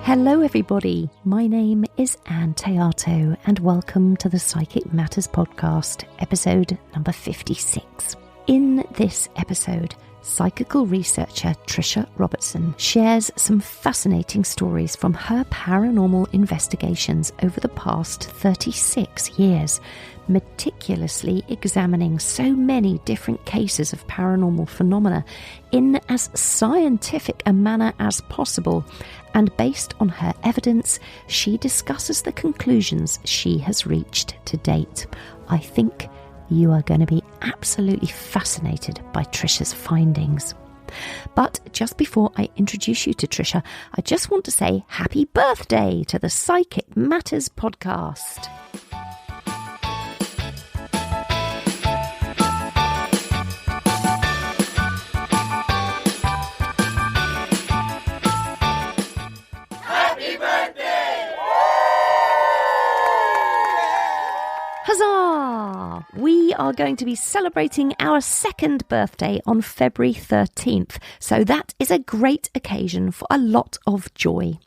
Hello everybody, my name is Ann Théato and welcome to the Psychic Matters podcast, episode number 56. In this episode, Psychical Researcher Tricia Robertson shares some fascinating stories from her paranormal investigations over the past 36 years, meticulously examining so many different cases of paranormal phenomena in as scientific a manner as possible. And based on her evidence, she discusses the conclusions she has reached to date. I think you are going to be absolutely fascinated by Tricia's findings. But just before I introduce you to Tricia, I just want to say happy birthday to the Psychic Matters podcast. Huzzah! We are going to be celebrating our second birthday on February 13th, so that is a great occasion for a lot of joy.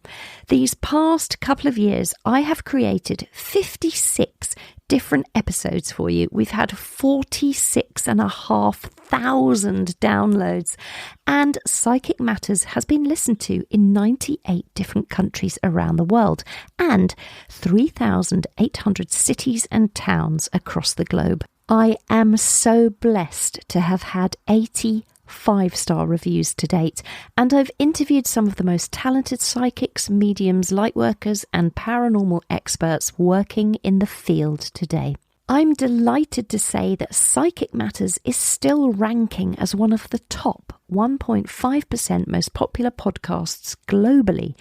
These past couple of years, I have created 56 different episodes for you. We've had 46,500 downloads, and Psychic Matters has been listened to in 98 different countries around the world and 3,800 cities and towns across the globe. I am so blessed to have had 80 5-star reviews to date, and I've interviewed some of the most talented psychics, mediums, lightworkers and paranormal experts working in the field today. I'm delighted to say that Psychic Matters is still ranking as one of the top 1.5% most popular podcasts globally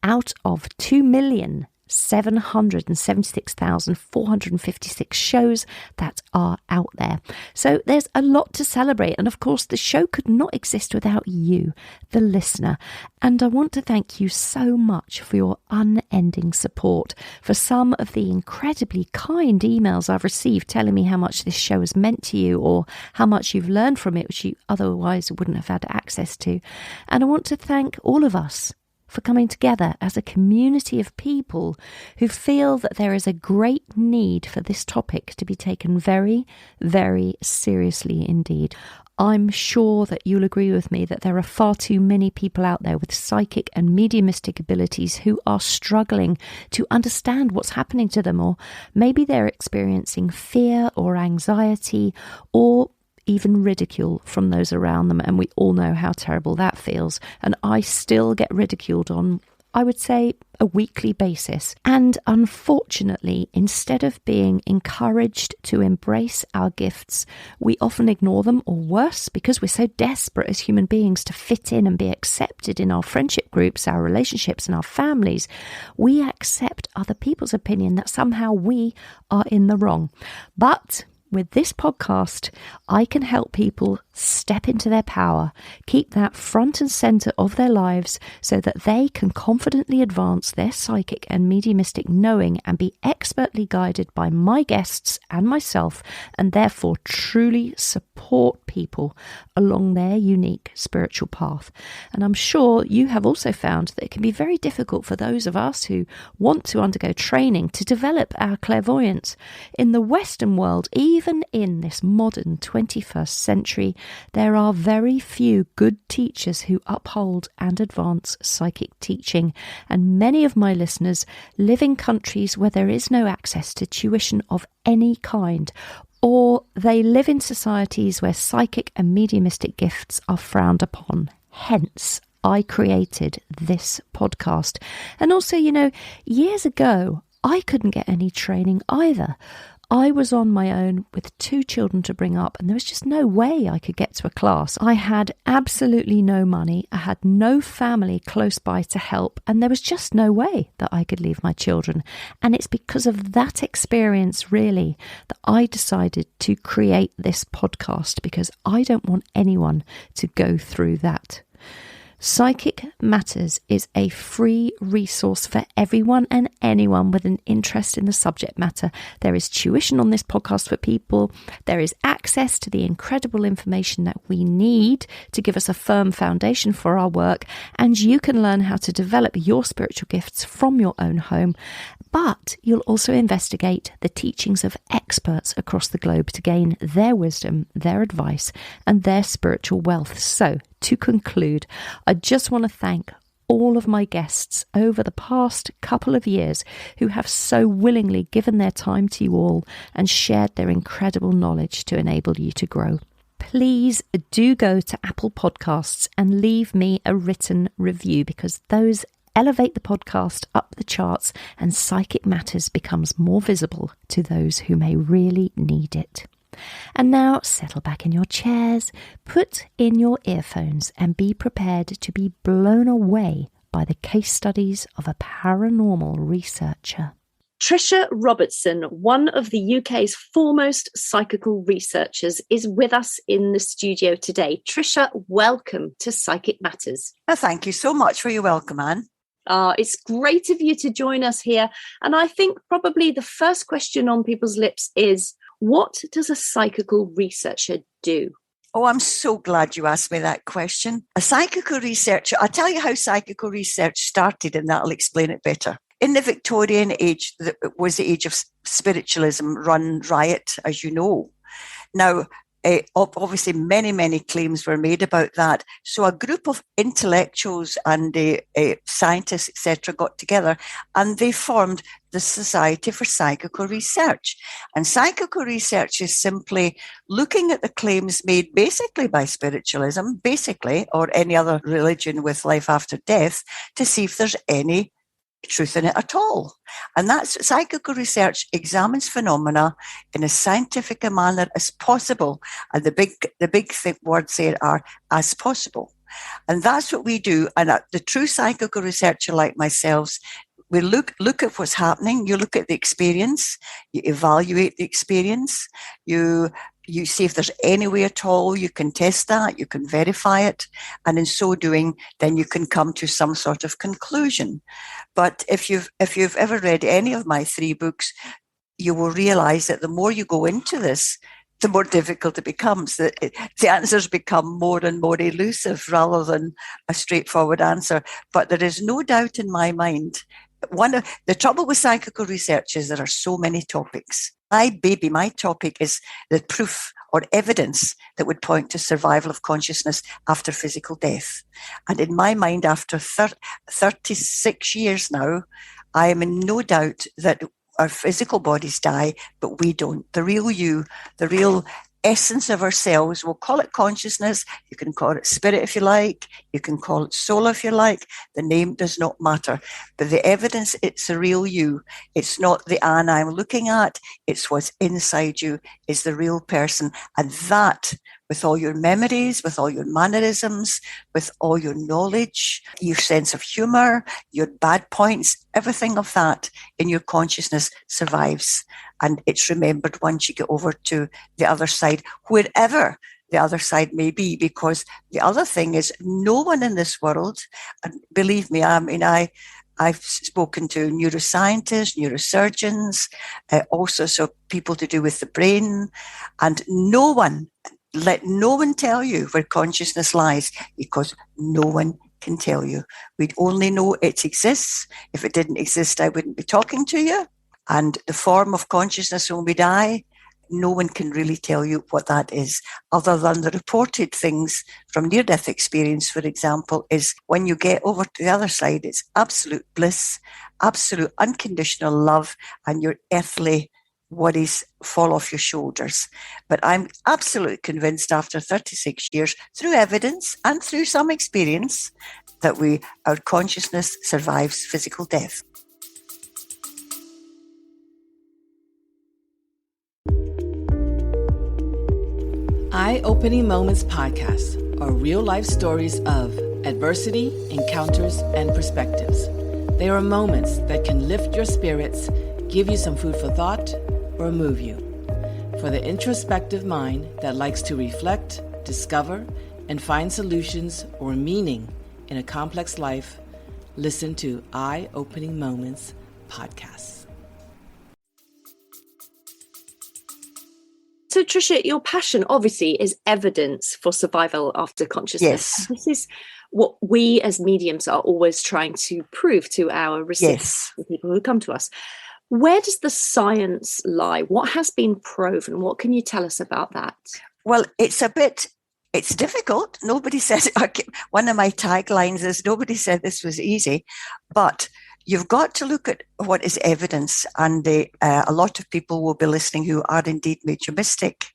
out of 2,776,456 shows that are out there. So there's a lot to celebrate, and of course the show could not exist without you, the listener. And I want to thank you so much for your unending support, for some of the incredibly kind emails I've received telling me how much this show has meant to you or how much you've learned from it, which you otherwise wouldn't have had access to. And I want to thank all of us for coming together as a community of people who feel that there is a great need for this topic to be taken very, very seriously indeed. I'm sure that you'll agree with me that there are far too many people out there with psychic and mediumistic abilities who are struggling to understand what's happening to them, or maybe they're experiencing fear or anxiety or even ridicule from those around them, and we all know how terrible that feels. And I still get ridiculed on, I would say, a weekly basis. And unfortunately, instead of being encouraged to embrace our gifts, we often ignore them, or worse, because we're so desperate as human beings to fit in and be accepted in our friendship groups, our relationships and our families, we accept other people's opinion that somehow we are in the wrong. But with this podcast, I can help people step into their power, keep that front and centre of their lives so that they can confidently advance their psychic and mediumistic knowing and be expertly guided by my guests and myself, and therefore truly support people along their unique spiritual path. And I'm sure you have also found that it can be very difficult for those of us who want to undergo training to develop our clairvoyance. In the Western world, even in this modern 21st century, there are very few good teachers who uphold and advance psychic teaching, and many of my listeners live in countries where there is no access to tuition of any kind, or they live in societies where psychic and mediumistic gifts are frowned upon. Hence, I created this podcast. And also, years ago, I couldn't get any training either. I was on my own with 2 children to bring up, and there was just no way I could get to a class. I had absolutely no money. I had no family close by to help, and there was just no way that I could leave my children. And it's because of that experience, really, that I decided to create this podcast, because I don't want anyone to go through that. Psychic Matters is a free resource for everyone and anyone with an interest in the subject matter. There is tuition on this podcast for people. There is access to the incredible information that we need to give us a firm foundation for our work. And you can learn how to develop your spiritual gifts from your own home. But you'll also investigate the teachings of experts across the globe to gain their wisdom, their advice, and their spiritual wealth. So, to conclude, I just want to thank all of my guests over the past couple of years who have so willingly given their time to you all and shared their incredible knowledge to enable you to grow. Please do go to Apple Podcasts and leave me a written review, because those elevate the podcast up the charts and Psychic Matters becomes more visible to those who may really need it. And now settle back in your chairs, put in your earphones and be prepared to be blown away by the case studies of a paranormal researcher. Tricia Robertson, one of the UK's foremost psychical researchers, is with us in the studio today. Tricia, welcome to Psychic Matters. Thank you so much for your welcome, Anne. It's great of you to join us here. And I think probably the first question on people's lips is, what does a psychical researcher do? Oh, I'm so glad you asked me that question. A psychical researcher, I'll tell you how psychical research started, and that'll explain it better. In the Victorian age, it was the age of spiritualism run riot, as you know. Now, obviously, many claims were made about that. So a group of intellectuals and scientists, etc., got together and they formed the Society for Psychical Research. And psychical research is simply looking at the claims made basically by spiritualism, or any other religion with life after death, to see if there's any truth in it at all. And that's psychical research examines phenomena in as scientific a manner as possible. And the big words there are as possible. And that's what we do. And the true psychical researcher like myself, we look at what's happening. You look at the experience, you evaluate the experience, you see if there's any way at all you can test that, you can verify it, and in so doing, then you can come to some sort of conclusion. But if you've ever read any of my 3 books, you will realize that the more you go into this, the more difficult it becomes. The answers become more and more elusive rather than a straightforward answer. But there is no doubt in my mind, the trouble with psychical research is there are so many topics. My topic is the proof or evidence that would point to survival of consciousness after physical death. And in my mind, after 36 years now, I am in no doubt that our physical bodies die, but we don't. The real you, the real essence of ourselves, we'll call it consciousness, you can call it spirit if you like, you can call it soul if you like, the name does not matter. But the evidence, it's the real you. It's not the Anne I'm looking at, it's what's inside you, is the real person. And that, with all your memories, with all your mannerisms, with all your knowledge, your sense of humor, your bad points, everything of that in your consciousness survives. And it's remembered once you get over to the other side, wherever the other side may be, because the other thing is no one in this world, and believe me, I've spoken to neuroscientists, neurosurgeons, also so people to do with the brain, and let no one tell you where consciousness lies, because no one can tell you. We'd only know it exists. If it didn't exist, I wouldn't be talking to you. And the form of consciousness when we die, no one can really tell you what that is, other than the reported things from near-death experience, for example, is when you get over to the other side, it's absolute bliss, absolute unconditional love, and your earthly worries fall off your shoulders. But I'm absolutely convinced after 36 years, through evidence and through some experience, that our consciousness survives physical death. Eye-Opening Moments podcast are real-life stories of adversity, encounters, and perspectives. They are moments that can lift your spirits, give you some food for thought, or move you. For the introspective mind that likes to reflect, discover, and find solutions or meaning in a complex life, listen to Eye-Opening Moments podcasts. So, Tricia, your passion obviously is evidence for survival after consciousness. Yes. This is what we as mediums are always trying to prove to our recipients, the people who come to us. Where does the science lie? What has been proven? What can you tell us about that? Well, it's difficult. Nobody says, one of my taglines is, nobody said this was easy, but you've got to look at what is evidence. And a lot of people will be listening who are indeed mediumistic.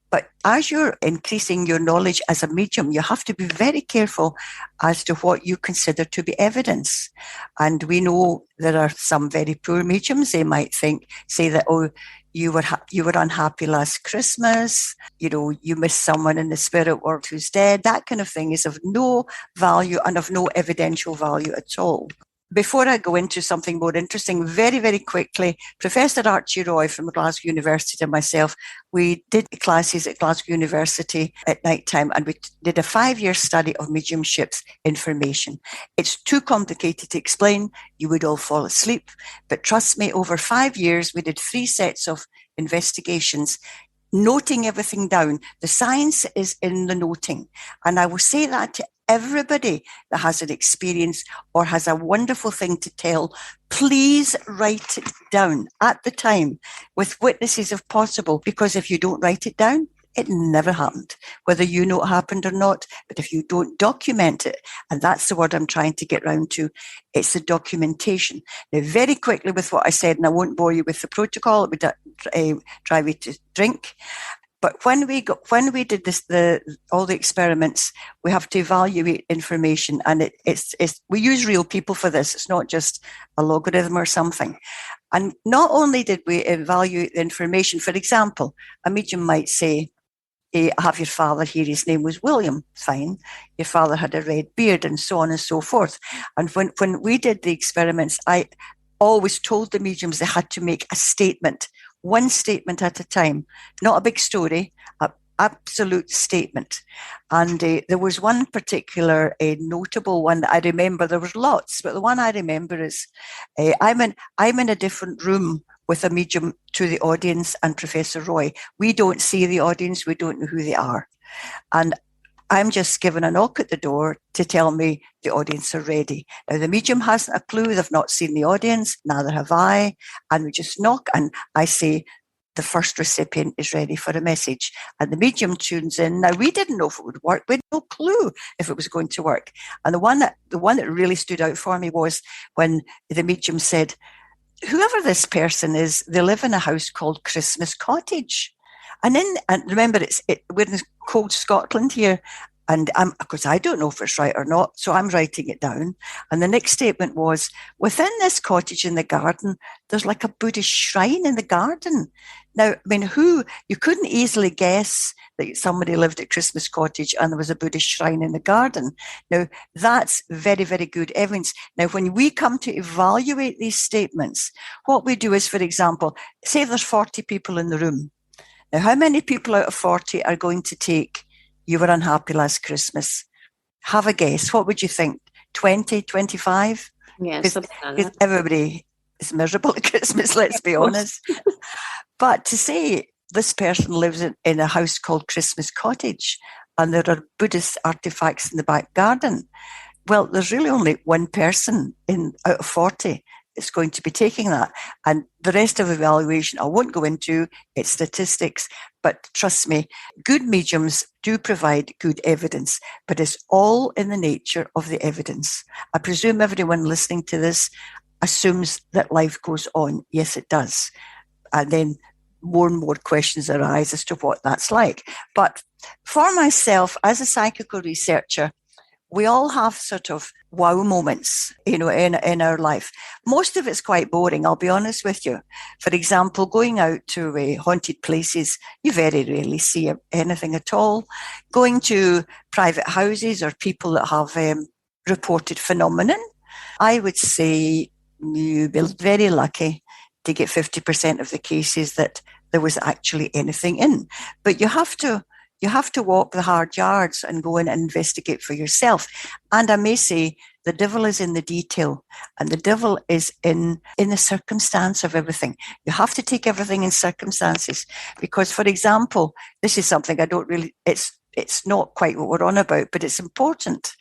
But as you're increasing your knowledge as a medium, you have to be very careful as to what you consider to be evidence. And we know there are some very poor mediums. They might say that, oh, you were unhappy last Christmas, you missed someone in the spirit world who's dead. That kind of thing is of no value and of no evidential value at all. Before I go into something more interesting, very, very quickly, Professor Archie Roy from Glasgow University and myself, we did classes at Glasgow University at night time, and we did a 5-year study of mediumship's information. It's too complicated to explain. You would all fall asleep. But trust me, over 5 years, we did 3 sets of investigations, noting everything down. The science is in the noting. And I will say that to everybody that has an experience or has a wonderful thing to tell, please write it down at the time with witnesses if possible, because if you don't write it down, it never happened, whether you know it happened or not. But if you don't document it, and that's the word I'm trying to get round to, it's the documentation. Now, very quickly with what I said, and I won't bore you with the protocol, it would drive you to drink. But when we did this, all the experiments, we have to evaluate information, and we use real people for this. It's not just a logarithm or something. And not only did we evaluate the information, for example, a medium might say, I have your father here, his name was William. Fine. Your father had a red beard, and so on and so forth. And when we did the experiments, I always told the mediums they had to make a statement, one statement at a time, not a big story, an absolute statement. And there was one particular notable one that I remember. There was lots, but the one I remember is I'm in a different room with a medium to the audience and Professor Roy. We don't see the audience. We don't know who they are. And I'm just given a knock at the door to tell me the audience are ready. Now, the medium hasn't a clue. They've not seen the audience. Neither have I. And we just knock, and I say, the first recipient is ready for a message. And the medium tunes in. Now, we didn't know if it would work. We had no clue if it was going to work. And the one that really stood out for me was when the medium said, whoever this person is, they live in a house called Christmas Cottage. And remember, we're in cold Scotland here, and because I don't know if it's right or not, so I'm writing it down. And the next statement was, within this cottage in the garden, there's like a Buddhist shrine in the garden. Now, I mean, you couldn't easily guess that somebody lived at Christmas Cottage and there was a Buddhist shrine in the garden. Now, that's very, very good evidence. Now, when we come to evaluate these statements, what we do is, for example, say there's 40 people in the room. Now, how many people out of 40 are going to take, you were unhappy last Christmas? Have a guess. What would you think? 20, 25? Yes. Because everybody is miserable at Christmas, let's be honest. But to say this person lives in a house called Christmas Cottage and there are Buddhist artifacts in the back garden, well, there's really only one person out of 40 is going to be taking that. And the rest of the evaluation, I won't go into, it's statistics, but trust me, good mediums do provide good evidence, but it's all in the nature of the evidence. I presume everyone listening to this assumes that life goes on. Yes, it does. And then more and more questions arise as to what that's like. But for myself, as a psychical researcher, we all have sort of wow moments, in our life. Most of it's quite boring, I'll be honest with you. For example, going out to haunted places, you very rarely see anything at all. Going to private houses or people that have reported phenomenon, I would say you'd be very lucky to get 50% of the cases that there was actually anything in. But you have to you have to walk the hard yards and go in and investigate for yourself. And I may say, the devil is in the detail, and the devil is in the circumstance of everything. You have to take everything in circumstances, because, for example, this is something I don't really, it's not quite what we're on about, but it's important.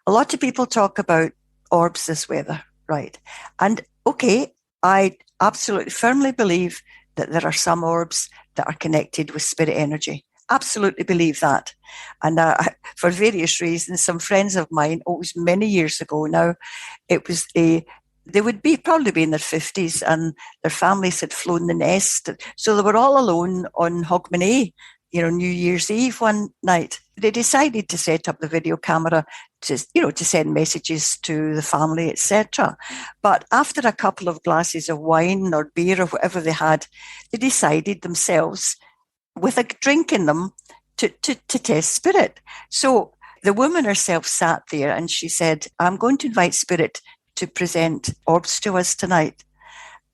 A lot of people talk about orbs this weather, right? And okay, I absolutely firmly believe that there are some orbs that are connected with spirit energy. Absolutely believe that. And for various reasons, some friends of mine, it was many years ago now, they would probably be in their 50s, and their families had flown the nest. So they were all alone on Hogmanay, New Year's Eve one night. They decided to set up the video camera to send messages to the family, etc. But after a couple of glasses of wine or beer or whatever they had, they decided themselves, with a drink in them, to test spirit. So the woman herself sat there and she said, I'm going to invite spirit to present orbs to us tonight.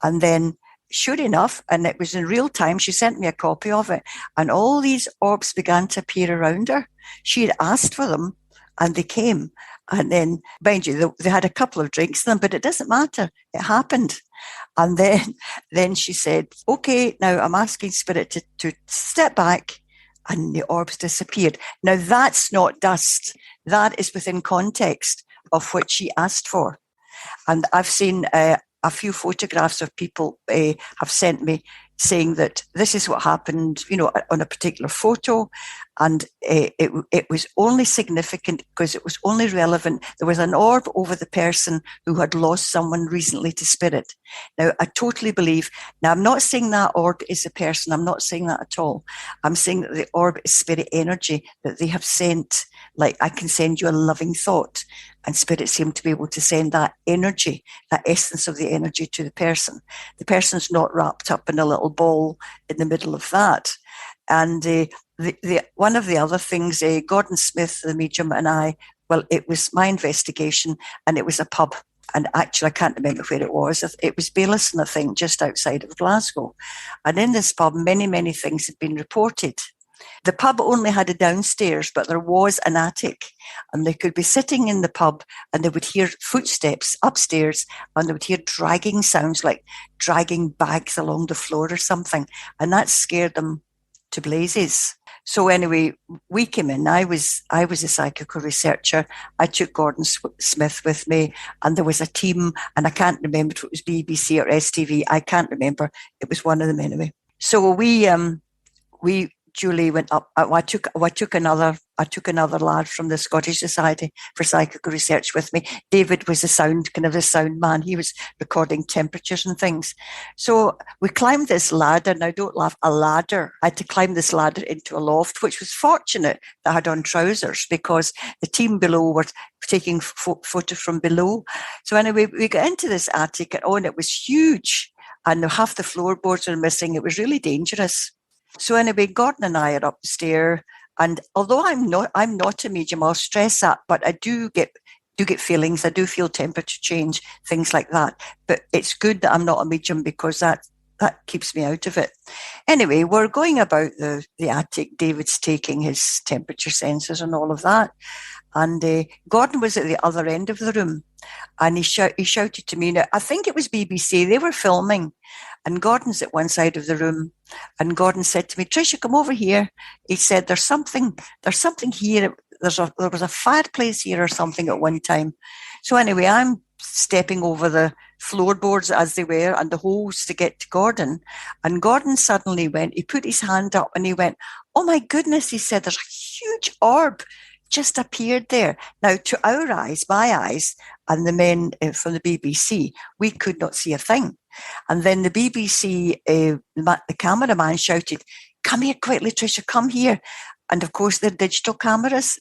And then, sure enough, and it was in real time, she sent me a copy of it, and all these orbs began to appear around her. She had asked for them, and they came. And then, mind you, they had a couple of drinks in them, but it doesn't matter. It happened. And then she said, okay, now I'm asking spirit to step back, and the orbs disappeared. Now, that's not dust. That is within context of what she asked for. And I've seen a few photographs of people have sent me saying that this is what happened, on a particular photo. And it was only significant because it was only relevant. There was an orb over the person who had lost someone recently to spirit. Now, I totally believe, now I'm not saying that orb is a person. I'm not saying that at all. I'm saying that the orb is spirit energy that they have sent. Like, I can send you a loving thought, and spirit seemed to be able to send that energy, that essence of the energy to the person. The person's not wrapped up in a little ball in the middle of that. And the one of the other things, Gordon Smith, the medium, and I, well, it was my investigation, and it was a pub. And actually, I can't remember where it was. It was Baillieston, I think, just outside of Glasgow. And in this pub, many, many things had been reported. The pub only had a downstairs, but there was an attic, and they could be sitting in the pub and they would hear footsteps upstairs, and they would hear dragging sounds like dragging bags along the floor or something. And that scared them to blazes. So anyway, we came in. I was a psychical researcher. I took Gordon Smith with me, and there was a team, and I can't remember if it was BBC or STV. I can't remember. It was one of them anyway. So we Julie went up. I took another lad from the Scottish Society for Psychical Research with me. David was the sound man. He was recording temperatures and things. So we climbed this ladder. Now, don't laugh, a ladder. I had to climb this ladder into a loft, which was fortunate that I had on trousers, because the team below were taking photos from below. So anyway, we got into this attic, and it was huge, and half the floorboards were missing. It was really dangerous. So anyway, Gordon and I are up the stair, and although I'm not a medium, I'll stress that, but I do get feelings. I do feel temperature change, things like that. But it's good that I'm not a medium, because that keeps me out of it. Anyway, we're going about the attic. David's taking his temperature sensors and all of that. And Gordon was at the other end of the room, and he shouted to me. Now, I think it was BBC. They were filming, and Gordon's at one side of the room, and Gordon said to me, Tricia, come over here. He said, there's something here. There was a fireplace here or something at one time. So anyway, I'm stepping over the floorboards as they were and the holes to get to Gordon. And Gordon suddenly he put his hand up and he went, oh my goodness, he said, there's a huge orb just appeared there. Now, to our eyes, my eyes, and the men from the BBC, we could not see a thing. And then the BBC, the cameraman shouted, come here quickly, Tricia, come here. And of course, they're digital cameras.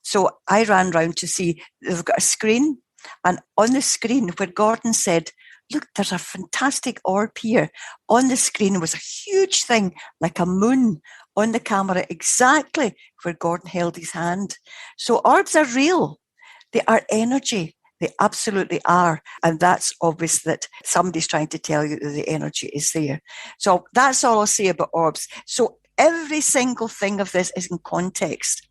So I ran round to see, they've got a screen. And on the screen, where Gordon said, look, there's a fantastic orb here. On the screen was a huge thing, like a moon, on the camera, exactly where Gordon held his hand. So orbs are real. They are energy. They absolutely are. And that's obvious that somebody's trying to tell you that the energy is there. So that's all I'll say about orbs. So every single thing of this is in context.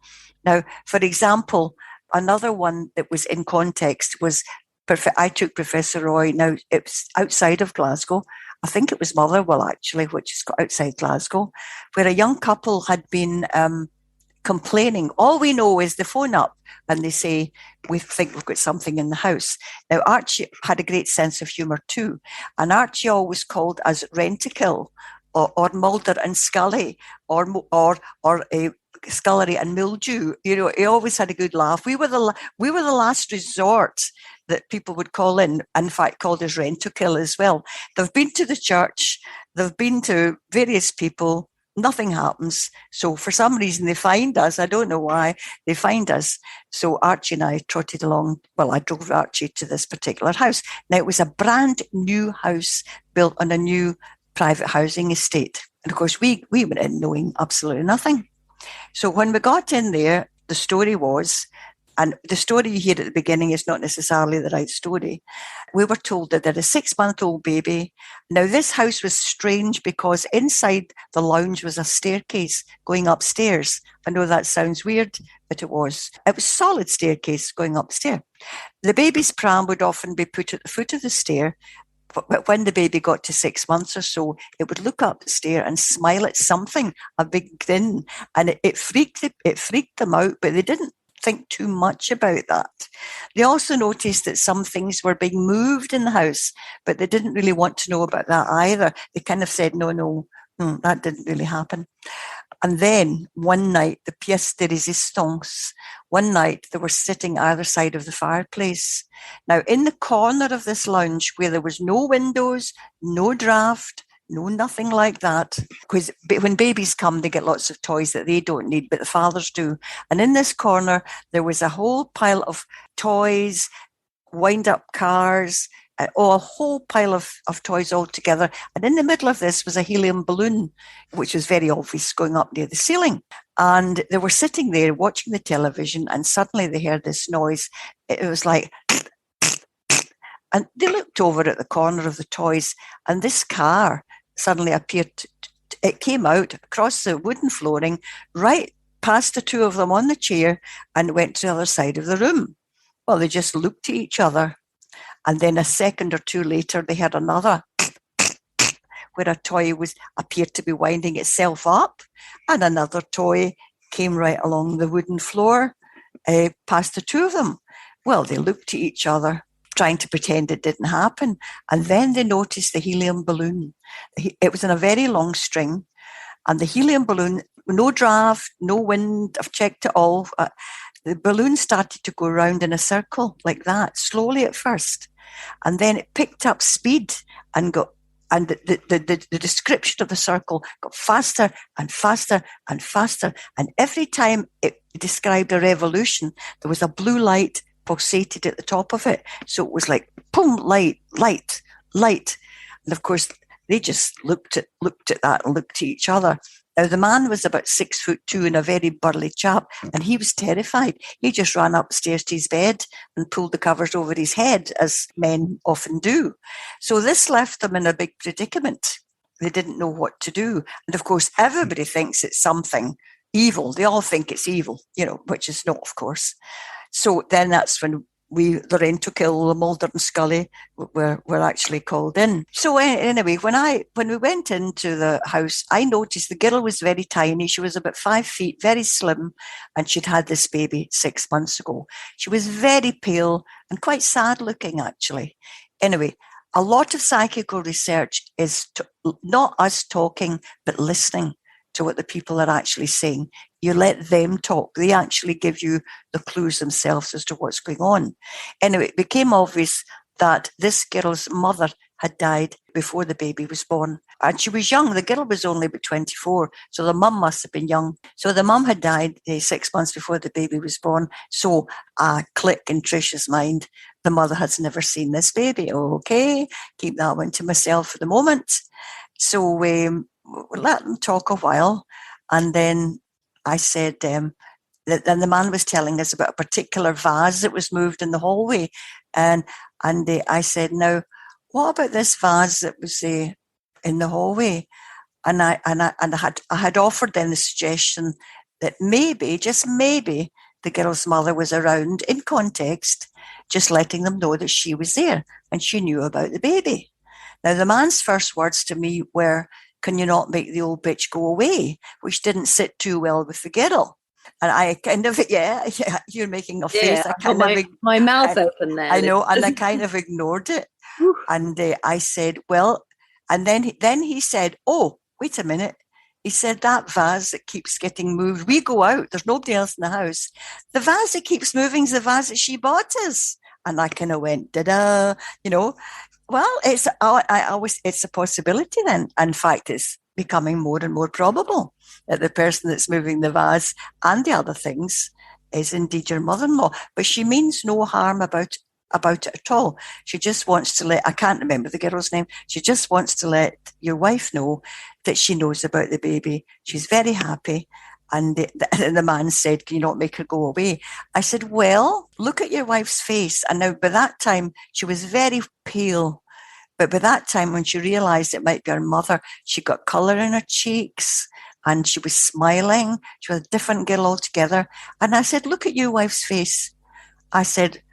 Now, for example, another one that was in context was, I took Professor Roy, now it's outside of Glasgow. I think it was Motherwell, actually, which is outside Glasgow, where a young couple had been complaining. All we know is they phone up and they say, we think we've got something in the house. Now, Archie had a great sense of humour too. And Archie always called us Rent-a-Kill or Mulder and Scully or Scullery and Mildew. You know, he always had a good laugh. We were the last resort that people would call in fact, called us Rent-a-Kill as well. They've been to the church. They've been to various people. Nothing happens. So for some reason, they find us. I don't know why they find us. So Archie and I trotted along. Well, I drove Archie to this particular house. Now, it was a brand new house built on a new private housing estate. And of course, we went in knowing absolutely nothing. So when we got in there, the story was, and the story you hear at the beginning is not necessarily the right story. We were told that they had a 6-month-old baby. Now, this house was strange because inside the lounge was a staircase going upstairs. I know that sounds weird, but it was. It was a solid staircase going upstairs. The baby's pram would often be put at the foot of the stair, but when the baby got to 6 months or so, it would look up the stair and smile at something, a big grin, and it freaked them out, but they didn't think too much about that. They also noticed that some things were being moved in the house, but they didn't really want to know about that either. They kind of said, no, that didn't really happen. And then one night, the pièce de résistance, one night they were sitting either side of the fireplace. Now, in the corner of this lounge where there was no windows, no draft, no, nothing like that. Because when babies come, they get lots of toys that they don't need, but the fathers do. And in this corner, there was a whole pile of toys, wind-up cars, a whole pile of toys all together. And in the middle of this was a helium balloon, which was very obvious going up near the ceiling. And they were sitting there watching the television, and suddenly they heard this noise. It was like... And they looked over at the corner of the toys, and this car suddenly appeared. It came out across the wooden flooring, right past the two of them on the chair, and went to the other side of the room. Well, they just looked at each other. And then a second or two later, they had another where a toy appeared to be winding itself up, and another toy came right along the wooden floor past the two of them. Well, they looked at each other, trying to pretend it didn't happen. And then they noticed the helium balloon. It was in a very long string. And the helium balloon, no draft, no wind, I've checked it all. The balloon started to go around in a circle like that, slowly at first. And then it picked up speed and the description of the circle got faster and faster and faster. And every time it described a revolution, there was a blue light pulsated at the top of it. So it was like, boom, light. And of course, they just looked at that and looked at each other. Now, the man was about 6'2" and a very burly chap, and he was terrified. He just ran upstairs to his bed and pulled the covers over his head, as men often do. So this left them in a big predicament. They didn't know what to do. And of course, everybody thinks it's something evil. They all think it's evil, which is not, of course. So then that's when the Rent-a-Kill, the Mulder and Scully were actually called in. So anyway, when we went into the house, I noticed the girl was very tiny. She was about 5 feet, very slim, and she'd had this baby 6 months ago. She was very pale and quite sad looking, actually. Anyway, a lot of psychical research is not us talking, but listening to what the people are actually saying. You let them talk. They actually give you the clues themselves as to what's going on. Anyway, it became obvious that this girl's mother had died before the baby was born. And she was young. The girl was only about 24, so the mum must have been young. So the mum had died 6 months before the baby was born. So a click in Trisha's mind, the mother has never seen this baby. Okay, keep that one to myself for the moment. So we let them talk a while, and then I said, then the man was telling us about a particular vase that was moved in the hallway, and I said, now, what about this vase that was in the hallway? And I had offered then the suggestion that maybe, just maybe, the girl's mother was around in context, just letting them know that she was there and she knew about the baby. Now, the man's first words to me were, "Can you not make the old bitch go away?" Which didn't sit too well with the girl. And I kind of, yeah, you're making a face. I kind of my mouth open there. I know, and I kind of ignored it. And I said, well, and then he said, "Oh, wait a minute." He said, "That vase that keeps getting moved, we go out, there's nobody else in the house. The vase that keeps moving is the vase that she bought us." And I kind of went, da-da, Well, it's a possibility then. In fact, it's becoming more and more probable that the person that's moving the vase and the other things is indeed your mother-in-law. But she means no harm about it at all. She just wants to I can't remember the girl's name. She just wants to let your wife know that she knows about the baby. She's very happy. And the man said, "Can you not make her go away?" I said, "Well, look at your wife's face." And now by that time, she was very pale. But by that time, when she realized it might be her mother, she got color in her cheeks and she was smiling. She was a different girl altogether. And I said, "Look at your wife's face." I said,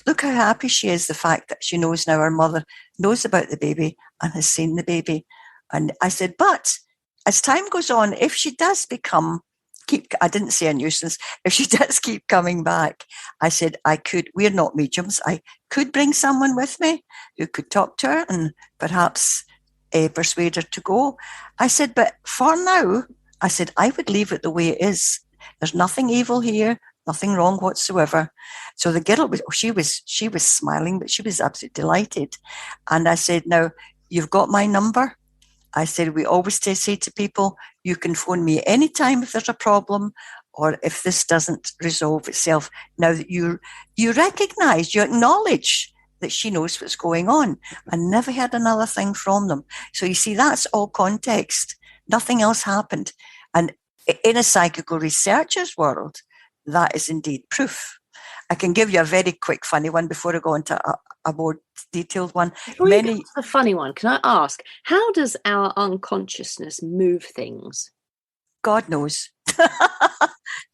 "Look how happy she is, the fact that she knows now her mother knows about the baby and has seen the baby." And I said, "But as time goes on, if she does I didn't say a nuisance, if she does keep coming back," I said, we're not mediums, I could bring someone with me who could talk to her and perhaps persuade her to go. I said, "But for now," I said, "I would leave it the way it is. There's nothing evil here, nothing wrong whatsoever." So the girl she was smiling, but she was absolutely delighted. And I said, "Now, you've got my number." I said, "We always say to people, you can phone me anytime if there's a problem or if this doesn't resolve itself." Now that you recognize, you acknowledge that she knows what's going on. I never heard another thing from them. So you see, that's all context. Nothing else happened. And in a psychical researcher's world, that is indeed proof. I can give you a very quick, funny one before I go into a more detailed one. The funny one, can I ask, how does our unconsciousness move things? God knows.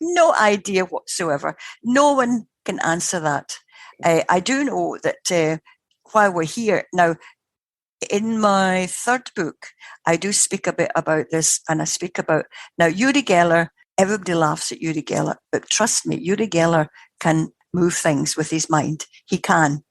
No idea whatsoever. No one can answer that. I do know that while we're here now, in my third book, I do speak a bit about this, and I speak about now Uri Geller. Everybody laughs at Uri Geller, but trust me, Uri Geller can move things with his mind. He can.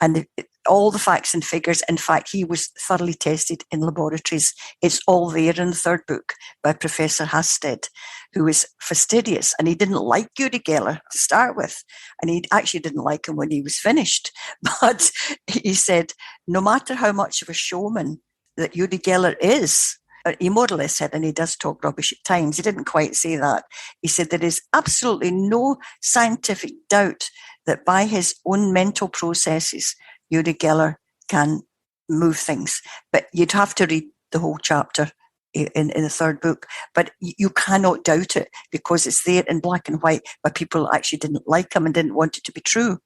And all the facts and figures, in fact, he was thoroughly tested in laboratories. It's all there in the third book by Professor Hasted, who was fastidious, and he didn't like Uri Geller to start with. And he actually didn't like him when he was finished. But he said, no matter how much of a showman that Uri Geller is, he more or less said, and he does talk rubbish at times, he didn't quite say that. He said there is absolutely no scientific doubt that by his own mental processes, Uri Geller can move things. But you'd have to read the whole chapter in the third book. But you cannot doubt it because it's there in black and white, but people actually didn't like him and didn't want it to be true.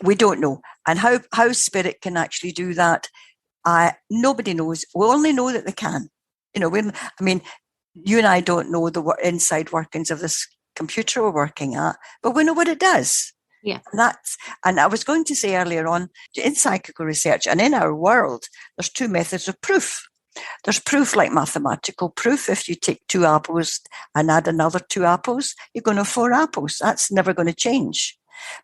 We don't know. And how spirit can actually do that, nobody knows. We only know that they can. You and I don't know the inside workings of this computer we're working at, but we know what it does. Yeah. And I was going to say earlier on, in psychical research and in our world, there's two methods of proof. There's proof like mathematical proof. If you take 2 apples and add another 2 apples, you're going to have 4 apples. That's never going to change.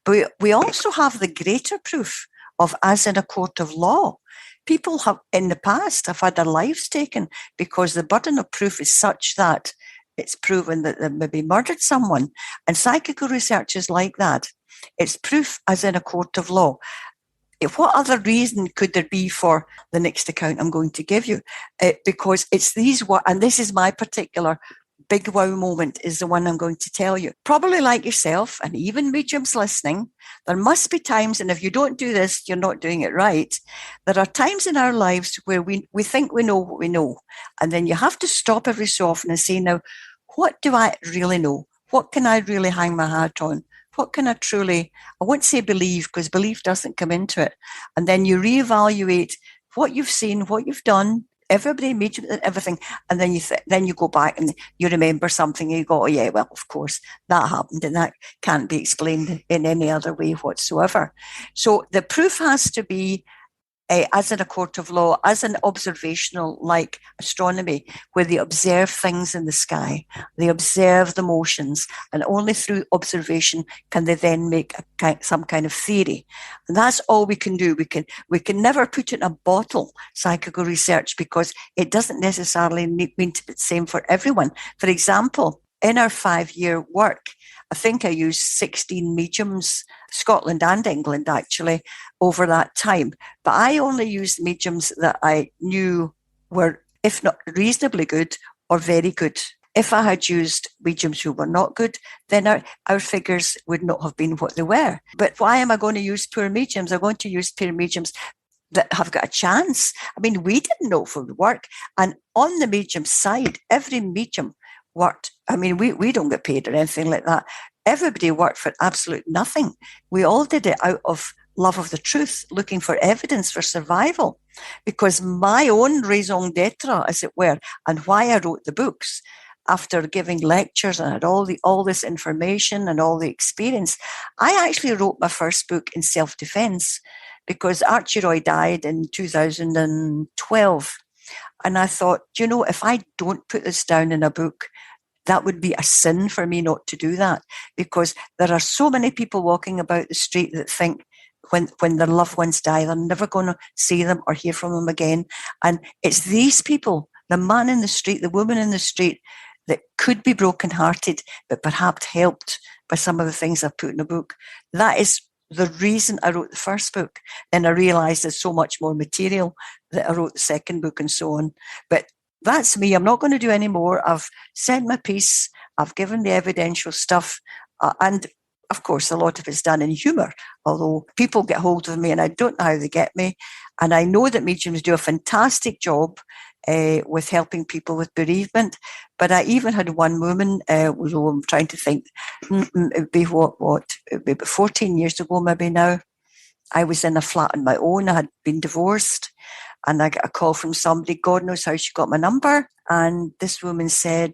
But we also have the greater proof of, as in a court of law. People have, in the past, have had their lives taken because the burden of proof is such that it's proven that they maybe murdered someone. And psychical research is like that. It's proof as in a court of law. What other reason could there be for the next account I'm going to give you? Because it's these, and this is my particular big wow moment, is the one I'm going to tell you. Probably like yourself, and even mediums listening, there must be times, and if you don't do this, you're not doing it right. There are times in our lives where we think we know what we know. And then you have to stop every so often and say, now, what do I really know? What can I really hang my hat on? What can I truly, I won't say believe, because belief doesn't come into it. And then you reevaluate what you've seen, what you've done, everybody, medium, everything. And then you go back and you remember something and you go, oh yeah, well, of course that happened, and that can't be explained in any other way whatsoever. So the proof has to be, as in a court of law, as an observational, like astronomy, where they observe things in the sky, they observe the motions, and only through observation can they then make some kind of theory. And that's all we can do. We can never put it in a bottle, psychical research, because it doesn't necessarily mean to be the same for everyone. For example, in our 5-year work, I think I used 16 mediums, Scotland and England actually, over that time. But I only used mediums that I knew were, if not reasonably good, or very good. If I had used mediums who were not good, then our figures would not have been what they were. But why am I going to use poor mediums? I'm going to use poor mediums that have got a chance. I mean, we didn't know if it would work. And on the medium side, every medium worked. I mean, we don't get paid or anything like that. Everybody worked for absolute nothing. We all did it out of love of the truth, looking for evidence for survival. Because my own raison d'etre, as it were, and why I wrote the books, after giving lectures and had all this information and all the experience, I actually wrote my first book in self-defense, because Archie Roy died in 2012. And I thought, if I don't put this down in a book, that would be a sin for me not to do that, because there are so many people walking about the street that think when their loved ones die, they're never going to see them or hear from them again. And it's these people, the man in the street, the woman in the street, that could be brokenhearted, but perhaps helped by some of the things I've put in the book. That is the reason I wrote the first book. Then I realised there's so much more material that I wrote the second book and so on. But that's me. I'm not going to do any more. I've said my piece. I've given the evidential stuff. And of course, a lot of it's done in humour, although people get hold of me and I don't know how they get me. And I know that mediums do a fantastic job with helping people with bereavement. But I even had one woman, although I'm trying to think, it would be what? It would be about 14 years ago maybe now. I was in a flat on my own. I had been divorced. And I got a call from somebody, God knows how she got my number. And this woman said,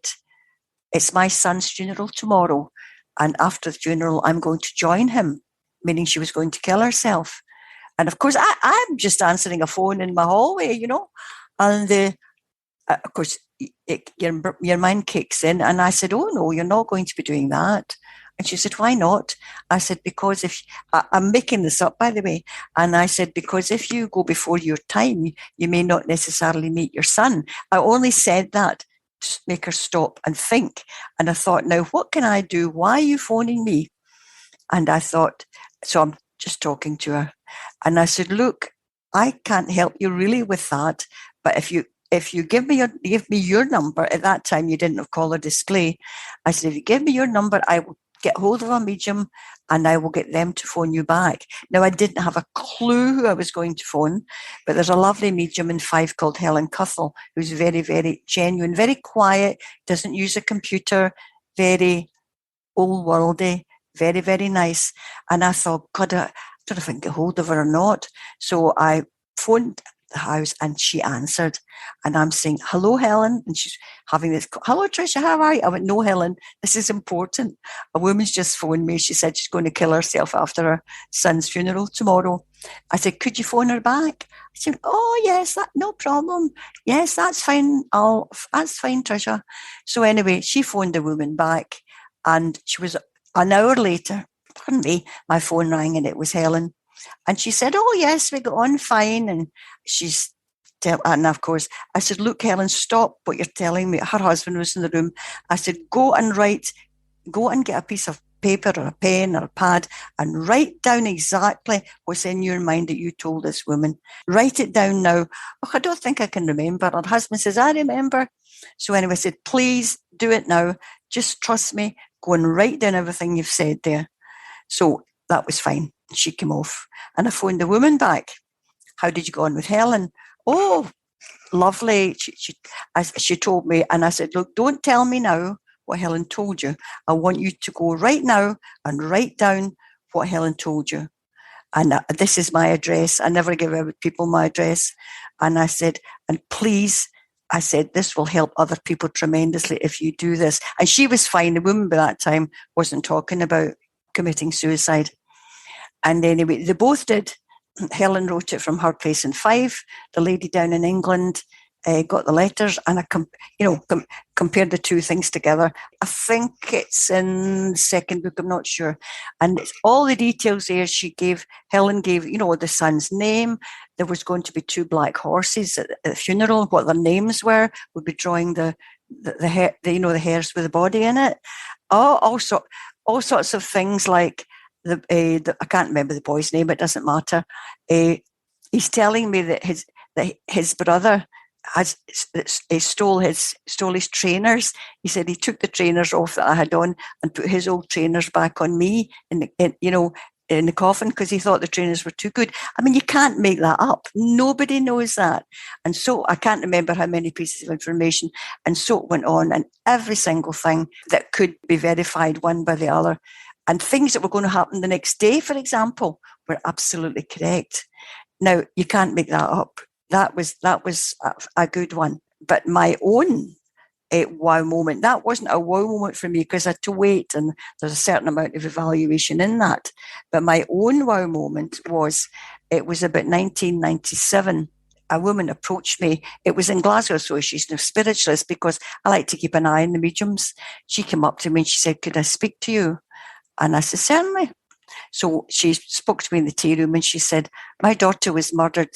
it's my son's funeral tomorrow. And after the funeral, I'm going to join him, meaning she was going to kill herself. And of course, I'm just answering a phone in my hallway, And of course, your mind kicks in. And I said, oh, no, you're not going to be doing that. And she said, why not? I said, because I'm making this up, by the way. And I said, because if you go before your time, you may not necessarily meet your son. I only said that to make her stop and think. And I thought, now, what can I do? Why are you phoning me? And I thought, so I'm just talking to her. And I said, look, I can't help you really with that. But if you give me your number, at that time you didn't have caller display. I said, if you give me your number, I will get hold of a medium and I will get them to phone you back. Now, I didn't have a clue who I was going to phone, but there's a lovely medium in Fife called Helen Cuthell, who's very, very genuine, very quiet, doesn't use a computer, very old-worldy, very, very nice. And I thought, God, I don't know if I can get hold of her or not. So I phoned the house and she answered, and I'm saying, hello, Helen. And she's having this, hello, Trisha, how are you? I went, no, Helen, this is important. A woman's just phoned me. She said she's going to kill herself after her son's funeral tomorrow. I said, could you phone her back? She said, oh, yes, no problem. Yes, that's fine. That's fine, Trisha. So anyway, she phoned the woman back, and she was an hour later, pardon me, my phone rang and it was Helen. And she said, oh, yes, we got on fine. And and of course, I said, look, Helen, stop what you're telling me. Her husband was in the room. I said, go and get a piece of paper or a pen or a pad and write down exactly what's in your mind that you told this woman. Write it down now. Oh, I don't think I can remember. Her husband says, I remember. So anyway, I said, please do it now. Just trust me. Go and write down everything you've said there. So that was fine. She came off and I phoned the woman back. How did you go on with Helen? Oh, lovely. She told me, and I said, look, don't tell me now what Helen told you. I want you to go right now and write down what Helen told you. And this is my address. I never give out people my address. And I said, and please, I said, this will help other people tremendously if you do this. And she was fine. The woman by that time wasn't talking about committing suicide. And anyway, they both did. Helen wrote it from her place in Fife. The lady down in England got the letters, and I compared the two things together. I think it's in the second book, I'm not sure. And it's all the details there Helen gave, the son's name. There was going to be 2 black horses at the funeral. What their names were, would be drawing the hairs with the body in it. All sorts of things like I can't remember the boy's name. It doesn't matter. He's telling me that his brother stole his trainers. He said he took the trainers off that I had on and put his old trainers back on me in the coffin because he thought the trainers were too good. I mean, you can't make that up. Nobody knows that. And so I can't remember how many pieces of information. And so it went on, and every single thing that could be verified one by the other. And things that were going to happen the next day, for example, were absolutely correct. Now, you can't make that up. That was a good one. But my own wow moment, that wasn't a wow moment for me because I had to wait, and there's a certain amount of evaluation in that. But my own wow moment it was about 1997. A woman approached me. It was in Glasgow Association of Spiritualists because I like to keep an eye on the mediums. She came up to me and she said, "Could I speak to you?" And I said, "Certainly." So she spoke to me in the tea room and she said, "My daughter was murdered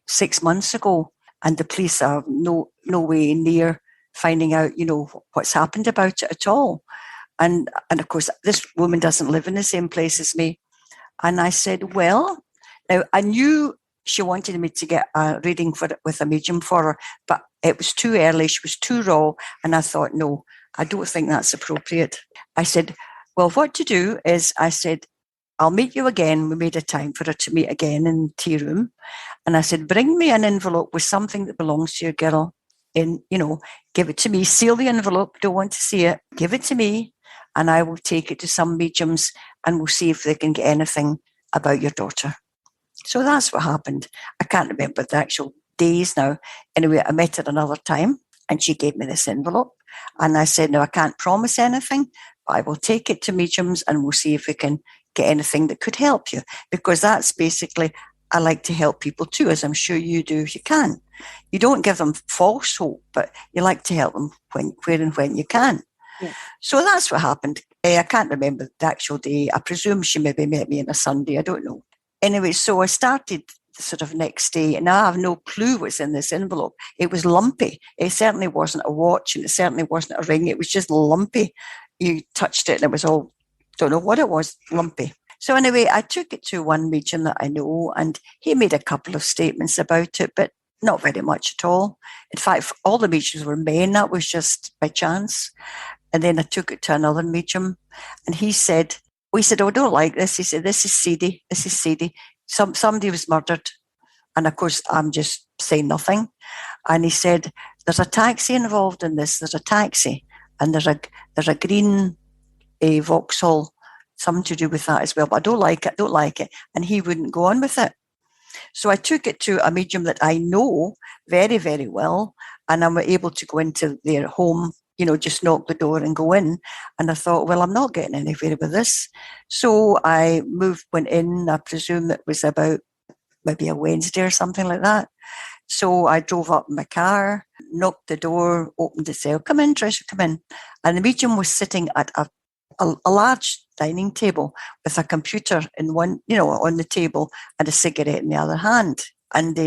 6 months ago, and the police are no way near finding out, what's happened about it at all." And of course, this woman doesn't live in the same place as me. And I said, well, now I knew she wanted me to get a reading with a medium for her, but it was too early. She was too raw. And I thought, no, I don't think that's appropriate. I said, well, what to do is, I said, I'll meet you again. We made a time for her to meet again in the tea room. And I said, bring me an envelope with something that belongs to your girl in, give it to me, seal the envelope, don't want to see it, give it to me, and I will take it to some mediums and we'll see if they can get anything about your daughter. So that's what happened. I can't remember the actual days now. Anyway, I met her another time and she gave me this envelope. And I said, no, I can't promise anything, but I will take it to mediums and we'll see if we can get anything that could help you. Because that's basically, I like to help people too, as I'm sure you do if you can. You don't give them false hope, but you like to help them where and when you can. Yeah. So that's what happened. I can't remember the actual day. I presume she maybe met me on a Sunday. I don't know. Anyway, so I started the sort of next day, and I have no clue what's in this envelope. It was lumpy. It certainly wasn't a watch, and it certainly wasn't a ring. It was just lumpy. You touched it, and it was all, don't know what it was, lumpy. So anyway, I took it to one medium that I know, and he made a couple of statements about it, but not very much at all. In fact, all the mediums were men. That was just by chance. And then I took it to another medium, and he said, we said, oh, I don't like this. He said, this is seedy. This is seedy. Somebody was murdered. And of course, I'm just saying nothing. And he said, there's a taxi involved in this. There's a taxi. And there's a green Vauxhall, something to do with that as well. But I don't like it. And he wouldn't go on with it. So I took it to a medium that I know very, very well. And I'm able to go into their home, just knock the door and go in. And I thought, well, I'm not getting anywhere with this. So I went in, I presume it was about maybe a Wednesday or something like that. So I drove up in my car, knocked the door, opened the cell. Come in, Trisha, come in. And the medium was sitting at a large dining table with a computer in one, on the table, and a cigarette in the other hand. And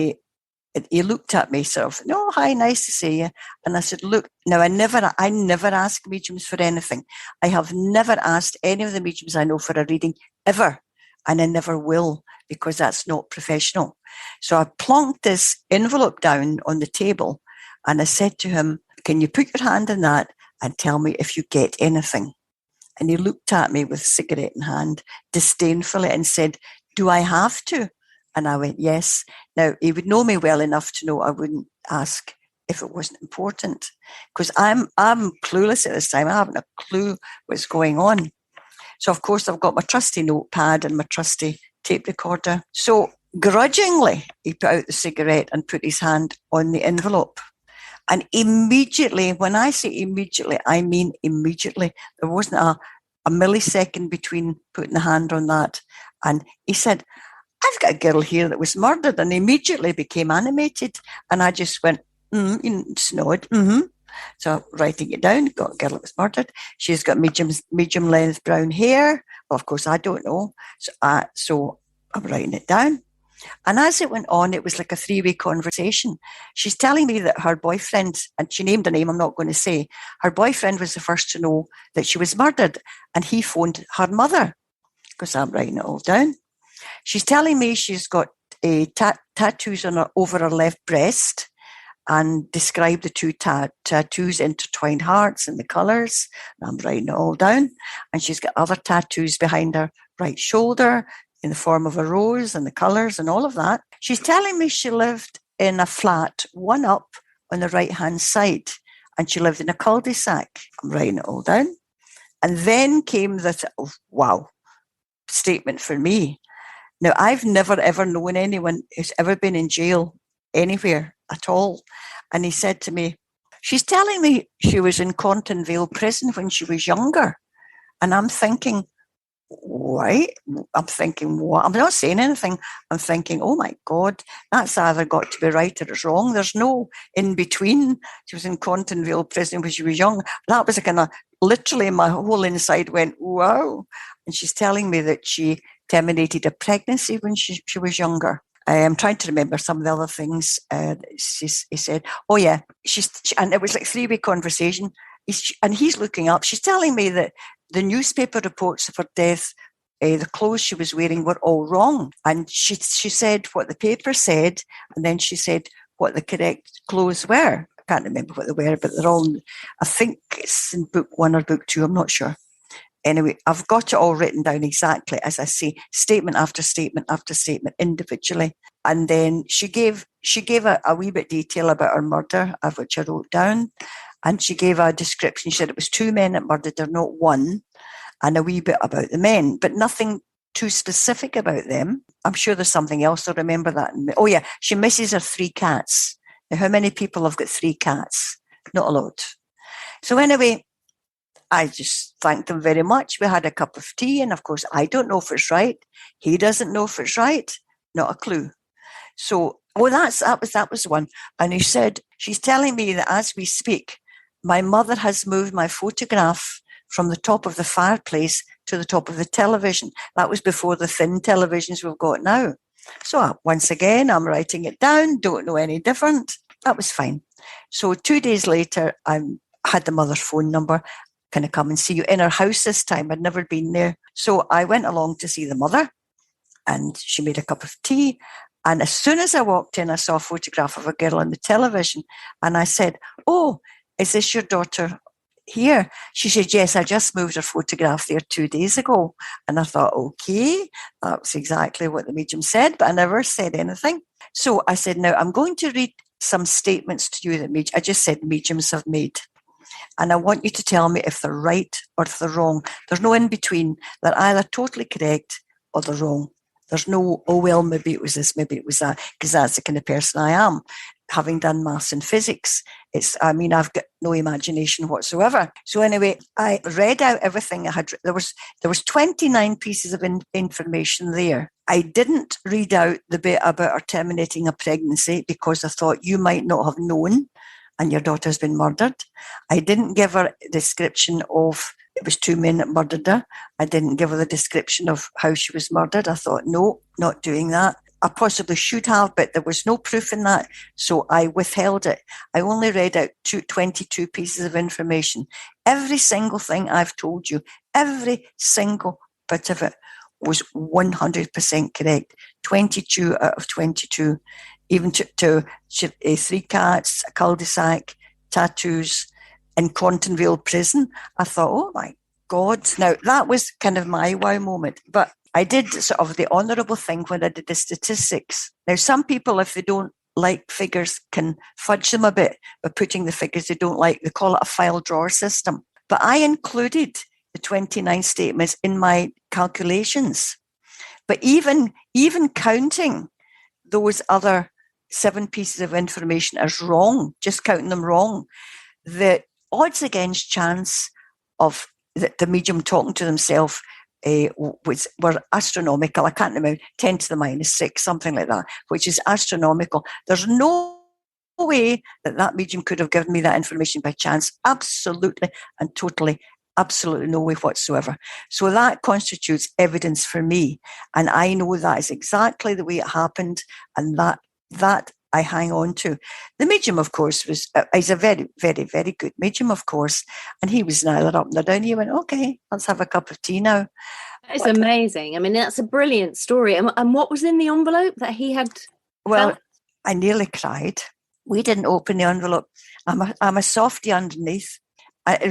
he looked at me sort of, no, hi, nice to see you. And I said, look, now I never ask mediums for anything. I have never asked any of the mediums I know for a reading ever. And I never will, because that's not professional. So I plonked this envelope down on the table and I said to him, can you put your hand in that and tell me if you get anything? And he looked at me with a cigarette in hand disdainfully and said, do I have to? And I went, yes. Now, he would know me well enough to know I wouldn't ask if it wasn't important, because I'm clueless at this time. I haven't a clue what's going on. So, of course, I've got my trusty notepad and my trusty tape recorder. So grudgingly, he put out the cigarette and put his hand on the envelope. And immediately, when I say immediately, I mean immediately. There wasn't a millisecond between putting the hand on that. And he said, I've got a girl here that was murdered, and immediately became animated. And I just went, just nod, So writing it down, got a girl that was murdered. She's got medium length brown hair. Well, of course, I don't know. So I'm writing it down. And as it went on, it was like a 3-way conversation. She's telling me that her boyfriend, and she named a name I'm not going to say, her boyfriend was the first to know that she was murdered, and he phoned her mother, because I'm writing it all down. She's telling me she's got tattoos over her left breast, and described the two tattoos, intertwined hearts and the colours. And I'm writing it all down. And she's got other tattoos behind her right shoulder in the form of a rose and the colours and all of that. She's telling me she lived in a flat, one up on the right-hand side, and she lived in a cul-de-sac. I'm writing it all down. And then came the, statement for me. Now, I've never, ever known anyone who's ever been in jail anywhere at all. And he said to me, she's telling me she was in Contonville prison when she was younger. And I'm thinking, what? I'm thinking, what? I'm not saying anything. I'm thinking, oh my God, that's either got to be right or it's wrong. There's no in between. She was in Contonville prison when she was young. That was a kind of, literally my whole inside went, wow. And she's telling me that she terminated a pregnancy when she was younger. I'm trying to remember some of the other things he said. Oh yeah, and it was like 3-way conversation. And he's looking up. She's telling me that the newspaper reports of her death, the clothes she was wearing were all wrong. And she said what the paper said, and then she said what the correct clothes were. I can't remember what they were, but they're all, I think it's in book 1 or book 2, I'm not sure. Anyway, I've got it all written down exactly, as I say, statement after statement after statement, individually. And then she gave a wee bit detail about her murder, of which I wrote down. And she gave a description. She said it was 2 men that murdered her, not one, and a wee bit about the men, but nothing too specific about them. I'm sure there's something else. I'll remember that. Oh yeah, she misses her 3 cats. Now, how many people have got 3 cats? Not a lot. So anyway, I just thanked them very much. We had a cup of tea, and of course, I don't know if it's right. He doesn't know if it's right. Not a clue. So, that was one. And he said, she's telling me that as we speak, my mother has moved my photograph from the top of the fireplace to the top of the television. That was before the thin televisions we've got now. So once again, I'm writing it down. Don't know any different. That was fine. So 2 days later, I had the mother's phone number. Can I come and see you in her house this time? I'd never been there. So I went along to see the mother, and she made a cup of tea. And as soon as I walked in, I saw a photograph of a girl on the television. And I said, oh, is this your daughter here? She said, yes, I just moved her photograph there 2 days ago. And I thought, okay, that was exactly what the medium said, but I never said anything. So I said, now I'm going to read some statements to you that I just said mediums have made. And I want you to tell me if they're right or if they're wrong. There's no in between. They're either totally correct or they're wrong. There's no, oh, well, maybe it was this, maybe it was that, because that's the kind of person I am. Having done maths and physics, I've got no imagination whatsoever. So anyway, I read out everything I had. There was 29 pieces of information there. I didn't read out the bit about her terminating a pregnancy because I thought you might not have known and your daughter's been murdered. I didn't give her a description of it was 2 men that murdered her. I didn't give her the description of how she was murdered. I thought, no, not doing that. I possibly should have, but there was no proof in that, so I withheld it. I only read out 22 pieces of information. Every single thing I've told you, every single bit of it was 100% correct. 22 out of 22. Even to 3 cats, a cul-de-sac, tattoos, in Contonville prison. I thought, oh my God. Now, that was kind of my wow moment. But I did sort of the honourable thing when I did the statistics. Now, some people, if they don't like figures, can fudge them a bit by putting the figures they don't like. They call it a file drawer system. But I included the 29 statements in my calculations. But even counting those other 7 pieces of information as wrong, just counting them wrong, the odds against chance of the medium talking to themselves were astronomical. I can't remember, 10 to the minus 6, something like that, which is astronomical. There's no way that medium could have given me that information by chance. Absolutely and totally, absolutely no way whatsoever. So that constitutes evidence for me. And I know that is exactly the way it happened, and that I hang on to. The medium, of course, is a very, very, very good medium, of course. And he was neither up nor down. He went, okay, let's have a cup of tea now. It's amazing. I mean, that's a brilliant story. And what was in the envelope that he had? Well, I nearly cried. We didn't open the envelope. I'm a softie underneath. I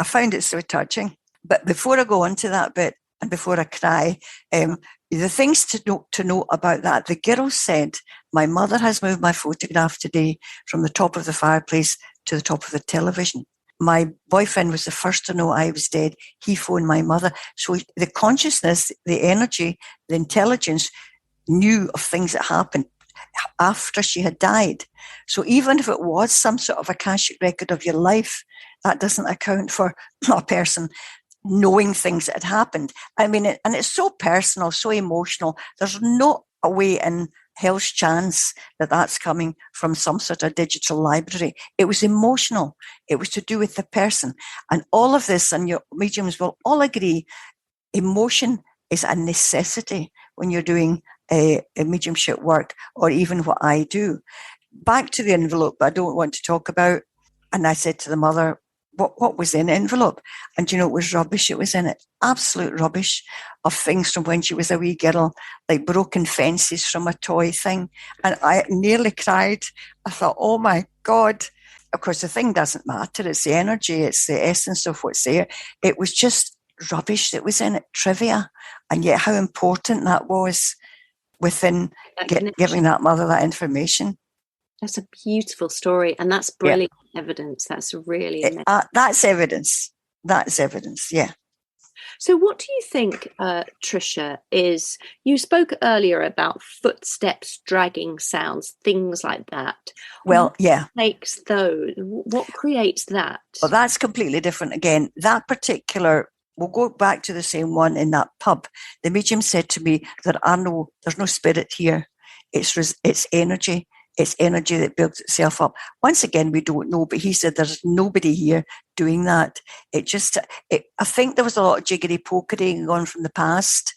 found it so touching. But before I go on to that bit, and before I cry, the things to note about that, the girl said, my mother has moved my photograph today from the top of the fireplace to the top of the television. My boyfriend was the first to know I was dead. He phoned my mother. So the consciousness, the energy, the intelligence knew of things that happened after she had died. So even if it was some sort of Akashic record of your life, that doesn't account for a person knowing things that had happened. I mean, and it's so personal, so emotional. There's no way in hell's chance that that's coming from some sort of digital library. It was emotional. It was to do with the person. And all of this, and your mediums will all agree, emotion is a necessity when you're doing a mediumship work, or even what I do. Back to the envelope I don't want to talk about. And I said to the mother, what was in the envelope? And it was rubbish. It was in it, absolute rubbish of things from when she was a wee girl, like broken fences from a toy thing. And I nearly cried. I thought, oh my God. Of course, the thing doesn't matter. It's the energy. It's the essence of what's there. It was just rubbish that was in it, trivia. And yet how important that was within giving that mother that information. That's a beautiful story, and that's brilliant evidence. That's really amazing. That's evidence. That's evidence, yeah. So what do you think, Tricia, is, you spoke earlier about footsteps, dragging sounds, things like that. Well, yeah. What creates that? Well, that's completely different again. That particular, we'll go back to the same one in that pub. The medium said to me that there's no spirit here. It's energy. It's energy that builds itself up. Once again, we don't know, but he said there's nobody here doing that. I think there was a lot of jiggery-pokery going on from the past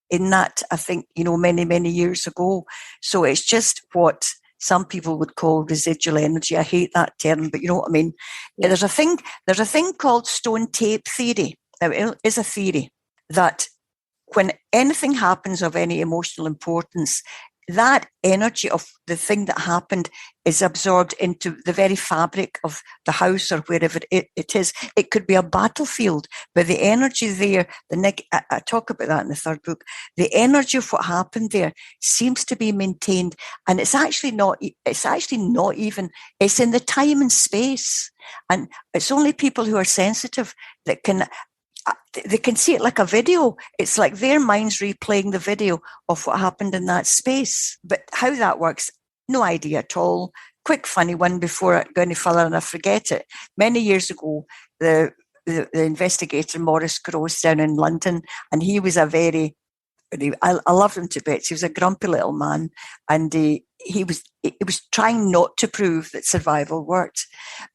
in that, I think, many, many years ago. So it's just what some people would call residual energy. I hate that term, but you know what I mean? Yeah. There's a thing called stone tape theory. Now, it is a theory that when anything happens of any emotional importance, that energy of the thing that happened is absorbed into the very fabric of the house or wherever it is. It could be a battlefield, but the energy there, I talk about that in the third book, the energy of what happened there seems to be maintained. And it's actually not even, it's in the time and space. And it's only people who are sensitive that they can see it like a video. It's like their mind's replaying the video of what happened in that space. But how that works, no idea at all. Quick funny one before I go any further and I forget it. Many years ago, the investigator Maurice Gross down in London, and he was I loved him to bits. He was a grumpy little man, and he was trying not to prove that survival worked.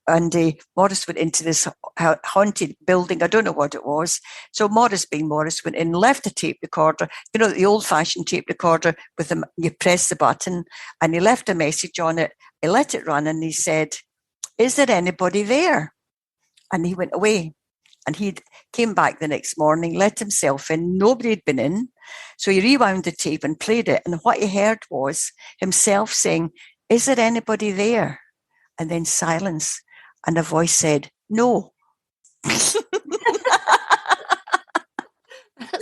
And Maurice went into this haunted building. I don't know what it was. So Maurice, being Maurice, went in, left a tape recorder, the old-fashioned tape recorder with you press the button, and he left a message on it. He let it run, and he said, "Is there anybody there?" And he went away. And he came back the next morning, let himself in. Nobody had been in. So he rewound the tape and played it. And what he heard was himself saying, "Is there anybody there?" And then silence. And a voice said, "No." That's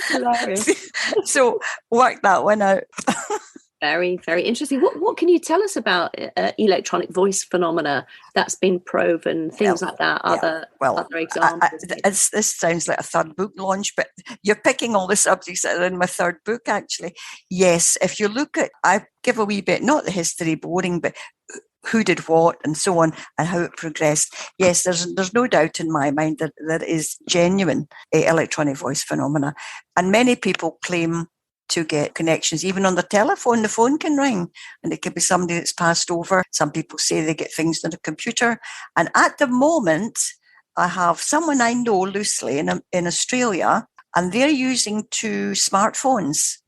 hilarious. So work that one out. Very, very interesting. What can you tell us about electronic voice phenomena that's been proven, things like that, other examples? This sounds like a third book launch, but you're picking all the subjects that are in my third book, actually. Yes, if you look at, I give a wee bit, not the history, boring, but who did what and so on and how it progressed. Yes, there's no doubt in my mind that there is genuine electronic voice phenomena. And many people claim to get connections, even on the telephone. The phone can ring and it could be somebody that's passed over. Some people say they get things on the computer. And at the moment, I have someone I know loosely in Australia, and they're using 2 smartphones.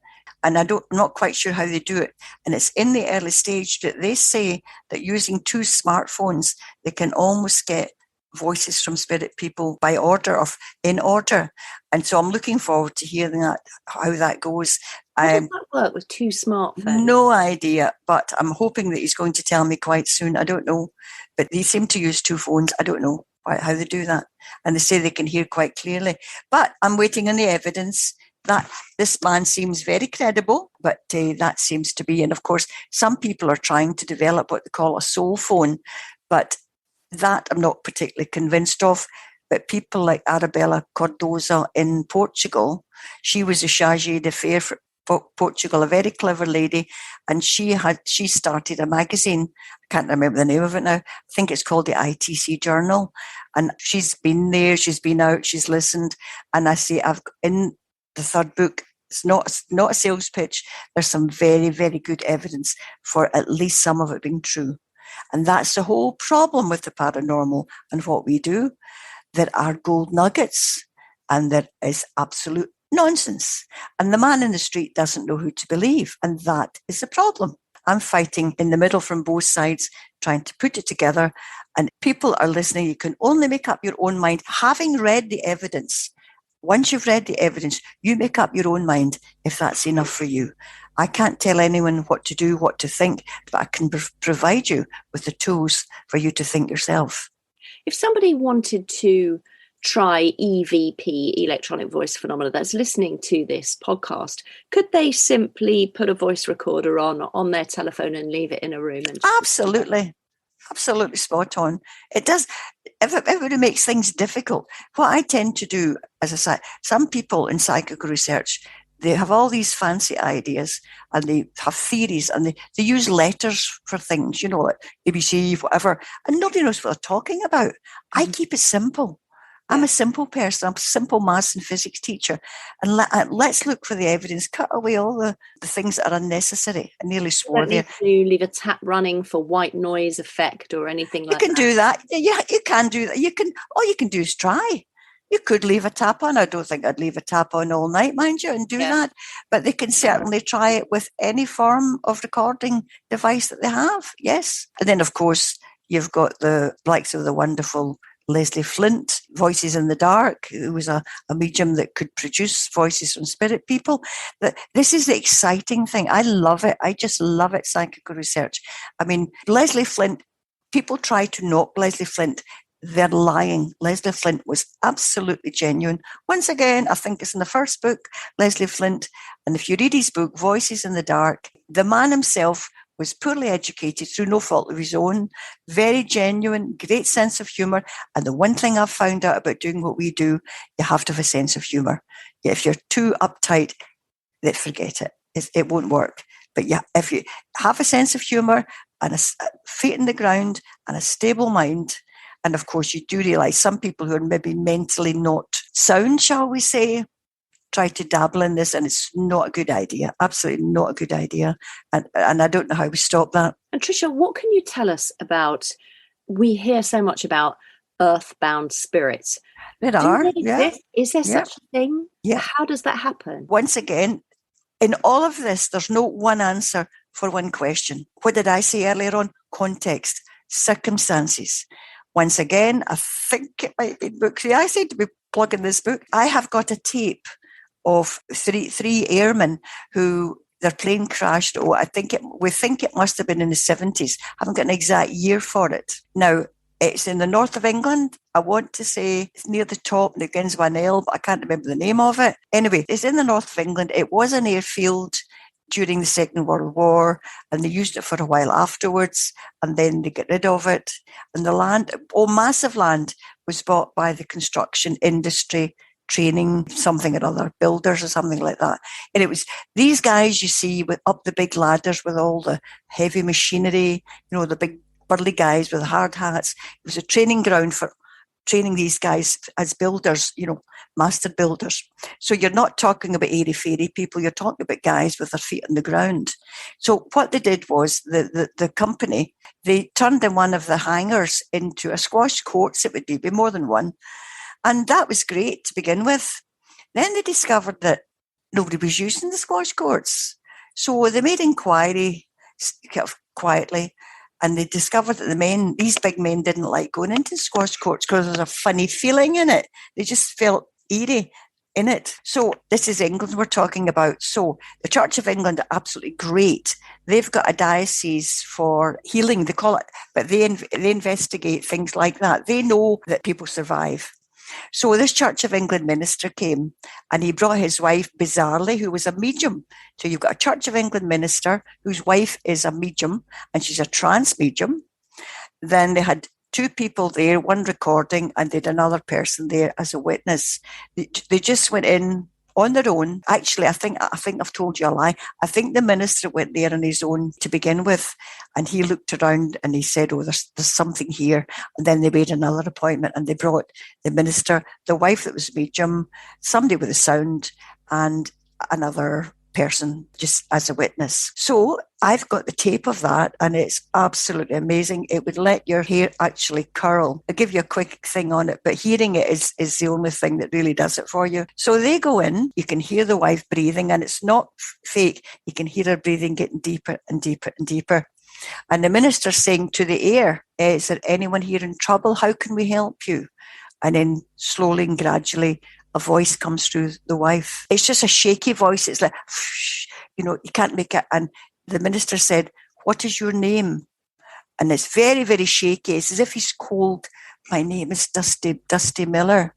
And I'm not quite sure how they do it. And it's in the early stage that they say that using 2 smartphones, they can almost get voices from spirit people by order of in order. And so I'm looking forward to hearing that, how that goes. How does that work with 2 smartphones? No idea, but I'm hoping that he's going to tell me quite soon. I don't know. But they seem to use 2 phones. I don't know how they do that. And they say they can hear quite clearly. But I'm waiting on the evidence. That this man seems very credible, but that seems to be. And of course, some people are trying to develop what they call a soul phone, but that I'm not particularly convinced of. But people like Arabella Cardoza in Portugal, she was a chargé d'affaires for Portugal, a very clever lady, and she started a magazine. I can't remember the name of it now. I think it's called the ITC Journal, and she's been there, she's been out, she's listened, and I say I've in the third book, it's not a sales pitch. There's some very, very good evidence for at least some of it being true. And that's the whole problem with the paranormal and what we do. There are gold nuggets and there is absolute nonsense. And the man in the street doesn't know who to believe. And that is the problem. I'm fighting in the middle from both sides, trying to put it together. And people are listening. You can only make up your own mind. Having read the evidence, once you've read the evidence, you make up your own mind if that's enough for you. I can't tell anyone what to do, what to think, but I can provide you with the tools for you to think yourself. If somebody wanted to try EVP, electronic voice phenomena, that's listening to this podcast, could they simply put a voice recorder on their telephone and leave it in a room? Absolutely spot on. It does. Everybody makes things difficult. What I tend to do, as I said, some people in psychical research, they have all these fancy ideas and they have theories and they use letters for things, like ABC, whatever, and nobody knows what they're talking about. I keep it simple. I'm a simple person. I'm a simple maths and physics teacher. And let's look for the evidence. Cut away all the things that are unnecessary. I nearly swore there. You leave a tap running for white noise effect or anything like that. You can do that. Yeah, you can do that. All you can do is try. You could leave a tap on. I don't think I'd leave a tap on all night, mind you, and do that. But they can certainly try it with any form of recording device that they have. Yes. And then, of course, you've got the likes of the wonderful Leslie Flint, Voices in the Dark, who was a medium that could produce voices from spirit people. This is the exciting thing. I love it. I just love it, psychical research. I mean, Leslie Flint, people try to knock Leslie Flint. They're lying. Leslie Flint was absolutely genuine. Once again, I think it's in the first book, Leslie Flint. And if you read his book, Voices in the Dark, the man himself was poorly educated through no fault of his own, very genuine, great sense of humour. And the one thing I've found out about doing what we do, you have to have a sense of humour. If you're too uptight, then forget it. It won't work. But yeah, if you have a sense of humour and a feet in the ground and a stable mind, and of course you do realise some people who are maybe mentally not sound, shall we say, try to dabble in this, and it's not a good idea. Absolutely not a good idea. And I don't know how we stop that. And Tricia, what can you tell us about, we hear so much about earthbound spirits. There are. Yeah. Is there such a thing? Yeah. How does that happen? Once again, in all of this, there's no one answer for one question. What did I say earlier on? Context, circumstances. Once again, I think it might be book 3. I seem to be plugging this book. I have got a tape of three airmen who their plane crashed. We think it must have been in the 70s. I haven't got an exact year for it. Now, it's in the north of England. I want to say it's near the top and it begins with an L, but I can't remember the name of it. Anyway, it's in the north of England. It was an airfield. during the Second World War, and they used it for a while afterwards, and then they get rid of it. And the land, massive land, was bought by the construction industry, training something or other, builders or something like that. And it was these guys you see with up the big ladders with all the heavy machinery, the big burly guys with hard hats. It was a training ground for training these guys as builders, master builders. So you're not talking about airy-fairy people, you're talking about guys with their feet on the ground. So what they did was the company, they turned in one of the hangars into a squash courts, it would be more than one. And that was great to begin with. Then they discovered that nobody was using the squash courts. So they made inquiry quietly, and they discovered that these big men didn't like going into squash courts because there's a funny feeling in it. They just felt eerie in it. So this is England we're talking about. So the Church of England are absolutely great. They've got a diocese for healing, they call it, but they investigate things like that. They know that people survive. So this Church of England minister came, and he brought his wife, bizarrely, who was a medium. So you've got a Church of England minister whose wife is a medium, and she's a trance medium. Then they had two people there, one recording, and they had another person there as a witness. They just went in on their own. Actually, I think I've told you a lie. I think the minister went there on his own to begin with, and he looked around and he said, "Oh, there's something here." And then they made another appointment, and they brought the minister, the wife that was medium, somebody with a sound, and another person just as a witness. So I've got the tape of that, and it's absolutely amazing. It would let your hair actually curl. I'll give you a quick thing on it, but hearing it is the only thing that really does it for you. So they go in, you can hear the wife breathing, and it's not fake. You can hear her breathing getting deeper and deeper and deeper. And the minister's saying to the air, "Is there anyone here in trouble? How can we help you?" And then slowly and gradually, a voice comes through the wife. It's just a shaky voice. It's like, you can't make it. And the minister said, "What is your name?" And it's very, very shaky. It's as if he's cold. "My name is Dusty Miller."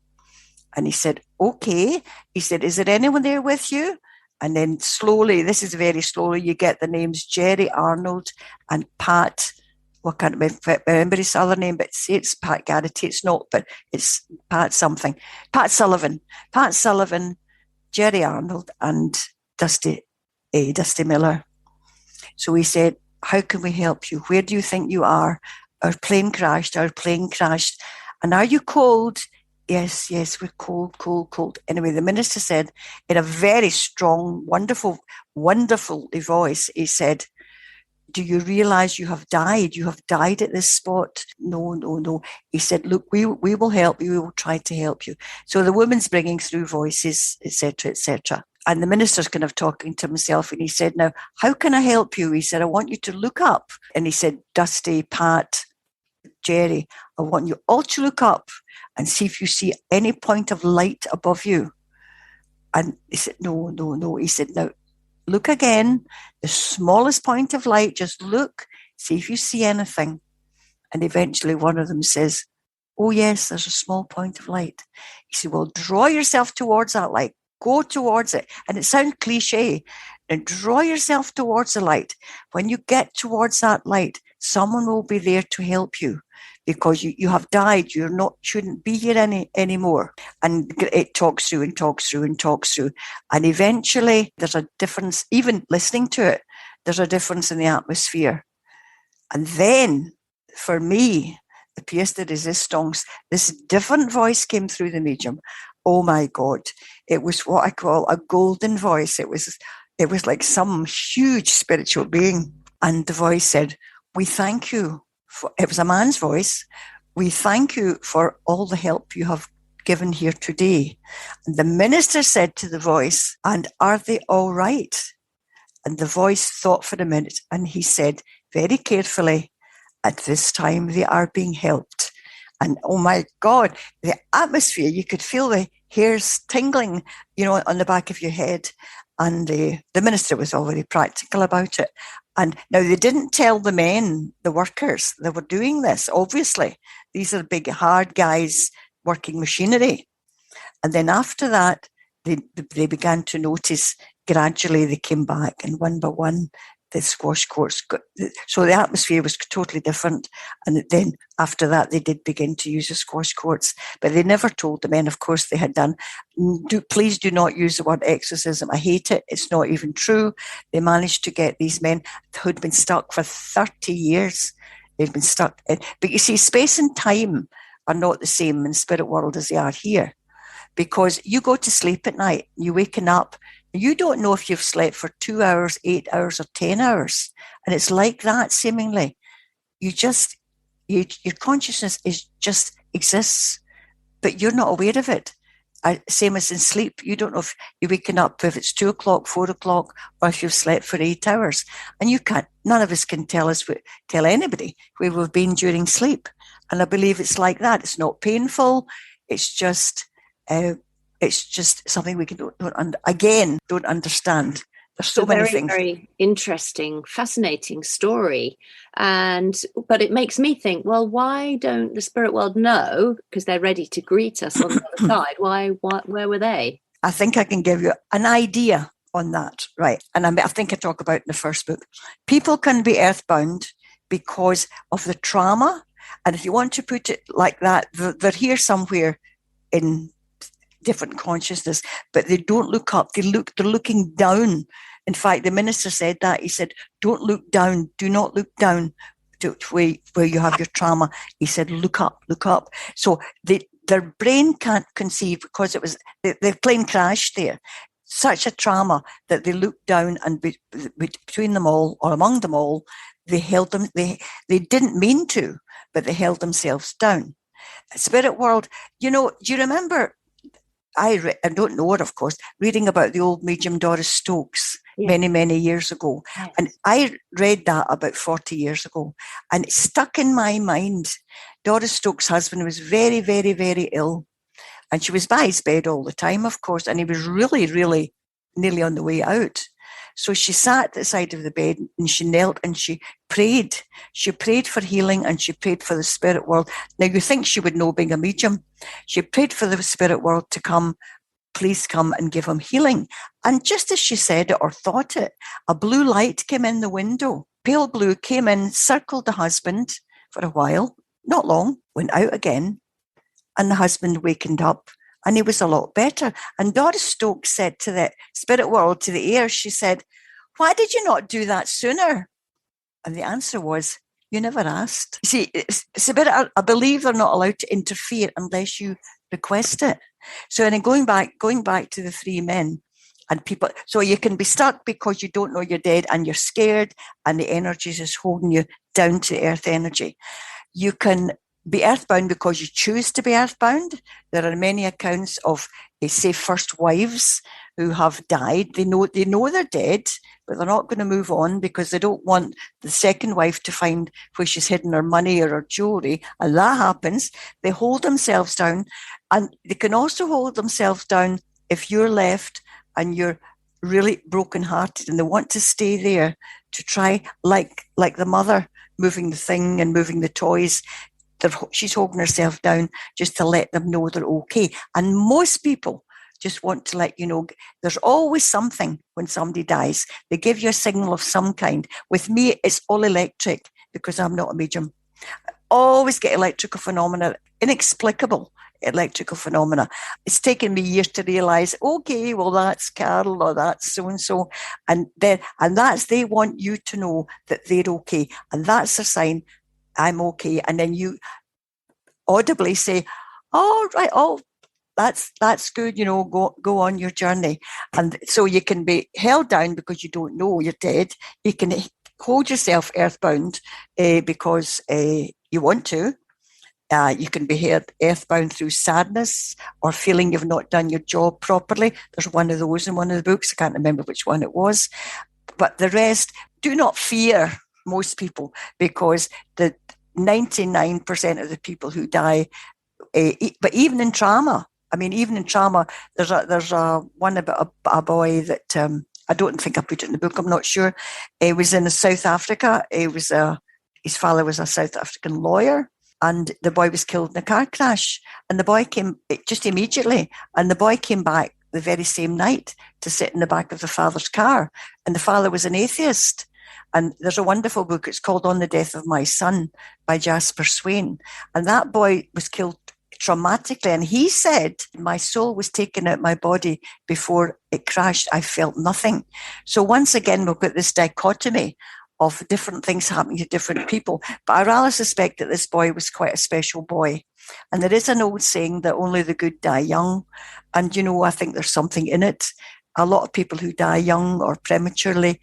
And he said, "Okay." He said, "Is there anyone there with you?" And then slowly, this is very slowly, you get the names Jerry Arnold and Pat. I can't remember his other name, but say it's Pat Garrity. It's not, but it's Pat something. Pat Sullivan, Jerry Arnold, and Dusty Miller. So he said, "How can we help you? Where do you think you are? Our plane crashed. And are you cold?" Yes, we're cold. Anyway, the minister said in a very strong, wonderful voice, he said, "Do you realize you have died? You have died at this spot?" No. He said, "Look, we will help you. We will try to help you." So the woman's bringing through voices, etc., etc. And the minister's kind of talking to himself, and he said, "Now, how can I help you?" He said, "I want you to look up." And he said, "Dusty, Pat, Jerry, I want you all to look up and see if you see any point of light above you." And he said, no. He said, "Now, look again, the smallest point of light, just look, see if you see anything." And eventually one of them says, "Oh yes, there's a small point of light." He said, "Well, draw yourself towards that light, go towards it." And it sounds cliche, and draw yourself towards the light. When you get towards that light, someone will be there to help you, because you have died. Shouldn't be here anymore. And it talks through. And eventually there's a difference, even listening to it, there's a difference in the atmosphere. And then for me, the pièce de résistance, this different voice came through the medium. Oh my God. It was what I call a golden voice. It was like some huge spiritual being. And the voice said, "We thank you." It was a man's voice. "We thank you for all the help you have given here today." And the minister said to the voice, "And are they all right?" And the voice thought for a minute, and he said very carefully, "At this time they are being helped." And oh my God, the atmosphere, you could feel the hairs tingling, on the back of your head. And the minister was all very practical about it. And now they didn't tell the men, the workers, they were doing this, obviously. These are big, hard guys working machinery. And then after that, they began to notice gradually they came back, and one by one, the squash courts so the atmosphere was totally different. And then after that, they did begin to use the squash courts, but they never told the men, of course, they had done. Please do not use the word exorcism. I hate it. It's not even true. They managed to get these men who'd been stuck for 30 years. They'd been stuck in, but you see, space and time are not the same in spirit world as they are here, because you go to sleep at night, you waking up, you don't know if you've slept for 2 hours, 8 hours, or 10 hours. And it's like that, seemingly. Your consciousness just exists, but you're not aware of it. Same as in sleep. You don't know if you're waking up, if it's 2 o'clock, 4 o'clock, or if you've slept for 8 hours. And none of us can tell anybody where we've been during sleep. And I believe it's like that. It's not painful. It's just something we don't understand. There's so many things. Very interesting, fascinating story. But it makes me think, well, why don't the spirit world know? Because they're ready to greet us on the other side. Where were they? I think I can give you an idea on that, right? And I think I talk about in the first book. People can be earthbound because of the trauma. And if you want to put it like that, they're here somewhere in different consciousness, but they don't look up. They're looking down. In fact, the minister said that. He said, don't look down. Do not look down to where you have your trauma. He said, look up, look up. So their brain can't conceive, because it was the plane crashed there. Such a trauma that they looked down, and between them all, or among them all, they held them. They didn't mean to, but they held themselves down. Spirit world, do you remember? I don't know it, of course, reading about the old medium Doris Stokes many, many years ago. Yes. And I read that about 40 years ago, and it stuck in my mind. Doris Stokes' husband was very, very, very ill, and she was by his bed all the time, of course, and he was really, really nearly on the way out. So she sat at the side of the bed, and she knelt and she prayed. She prayed for healing, and she prayed for the spirit world. Now, you think she would know, being a medium. She prayed for the spirit world to come, please come and give him healing. And just as she said it or thought it, a blue light came in the window. Pale blue came in, circled the husband for a while, not long, went out again, and the husband wakened up. And he was a lot better. And Doris Stokes said to the spirit world, to the air, she said, why did you not do that sooner? And the answer was, you never asked. See, I believe they're not allowed to interfere unless you request it. So, and then going back to the 3 men and people, so you can be stuck because you don't know you're dead and you're scared, and the energy is just holding you down to the earth energy. You can be earthbound because you choose to be earthbound. There are many accounts of, say, first wives who have died. They know they're dead, but they're not going to move on because they don't want the second wife to find where she's hidden her money or her jewelry. And that happens. They hold themselves down, and they can also hold themselves down if you're left and you're really brokenhearted and they want to stay there to try, like the mother moving the thing and moving the toys. She's holding herself down just to let them know they're okay. And most people just want to let you know there's always something when somebody dies. They give you a signal of some kind. With me, it's all electric because I'm not a medium. I always get electrical phenomena, inexplicable electrical phenomena. It's taken me years to realize, okay, well, that's Carol or that's so-and-so. And that's, they want you to know that they're okay. And that's a sign, I'm okay. And then you audibly say, oh, right, oh, that's good, go on your journey. And so you can be held down because you don't know you're dead. You can hold yourself earthbound because you want to. You can be earthbound through sadness or feeling you've not done your job properly. There's one of those in one of the books. I can't remember which one it was. But the rest, do not fear most people, because the 99% of the people who die, but even in trauma, there's a one about a boy that I don't think I put it in the book. I'm not sure. He was in South Africa. His father was a South African lawyer, and the boy was killed in a car crash. And the boy came just immediately, and the boy came back the very same night to sit in the back of the father's car. And the father was an atheist. And there's a wonderful book, it's called On the Death of My Son by Jasper Swain. And that boy was killed traumatically. And he said, my soul was taken out my body before it crashed. I felt nothing. So once again, we've got this dichotomy of different things happening to different people. But I rather suspect that this boy was quite a special boy. And there is an old saying that only the good die young. And, I think there's something in it. A lot of people who die young or prematurely,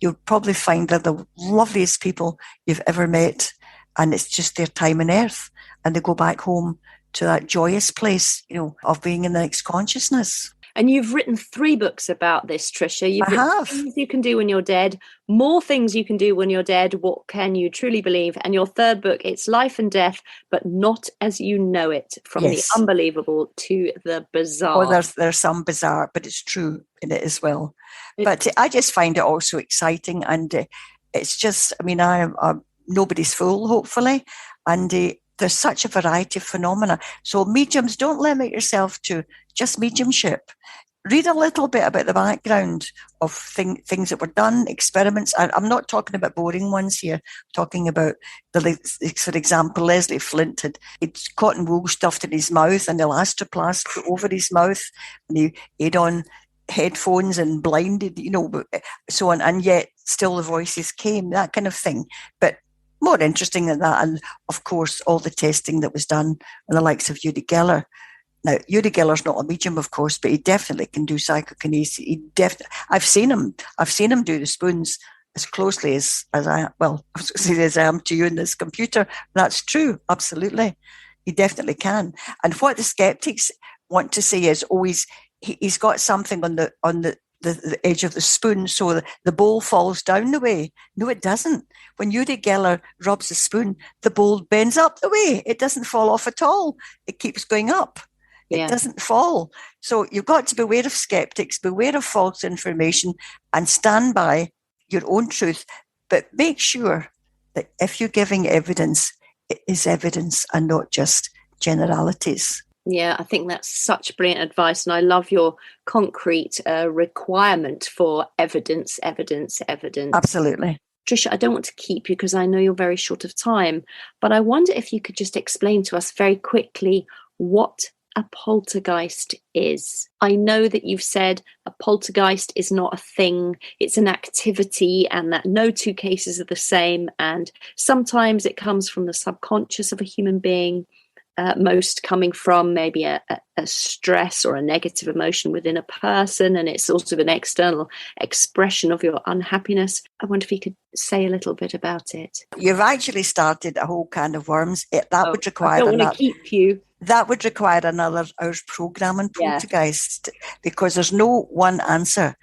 you'll probably find they're the loveliest people you've ever met. And it's just their time on earth. And they go back home to that joyous place, of being in the next consciousness. And you've written 3 books about this, Tricia. I have. Things you can do when you're dead, more things you can do when you're dead, what can you truly believe? And your 3rd book, it's Life and Death, but not as you know it, from the unbelievable to the bizarre. Oh, there's some bizarre, but it's true in it as well. But I just find it also exciting. And it's just, I'm nobody's fool, hopefully. And there's such a variety of phenomena. So mediums, don't limit yourself to just mediumship. Read a little bit about the background of things that were done, experiments. I'm not talking about boring ones here. I'm talking about, for example, Leslie Flint had cotton wool stuffed in his mouth and elastoplast put over his mouth, and he had on headphones and blinded, so on, and yet still the voices came, that kind of thing. But more interesting than that, and of course, all the testing that was done on the likes of Uri Geller. Now, Uri Geller's not a medium, of course, but he definitely can do psychokinesis. I've seen him do the spoons as closely as I am to you in this computer. That's true, absolutely. He definitely can. And what the skeptics want to say is always he's got something on the edge of the spoon, so the bowl falls down the way. No, it doesn't. When Uri Geller rubs the spoon, the bowl bends up the way. It doesn't fall off at all. It keeps going up. It doesn't fall. So you've got to beware of skeptics, beware of false information, and stand by your own truth. But make sure that if you're giving evidence, it is evidence and not just generalities. Yeah, I think that's such brilliant advice. And I love your concrete requirement for evidence. Absolutely. Tricia, I don't want to keep you because I know you're very short of time, but I wonder if you could just explain to us very quickly what a poltergeist is. I know that you've said a poltergeist is not a thing, it's an activity, and that no 2 cases are the same. And sometimes it comes from the subconscious of a human being, most coming from maybe a stress or a negative emotion within a person, and it's sort of an external expression of your unhappiness. I wonder if you could say a little bit about it. You've actually started a whole can of worms. Would require. I don't want to keep you. That would require another hour's program on poltergeist, because there's no one answer.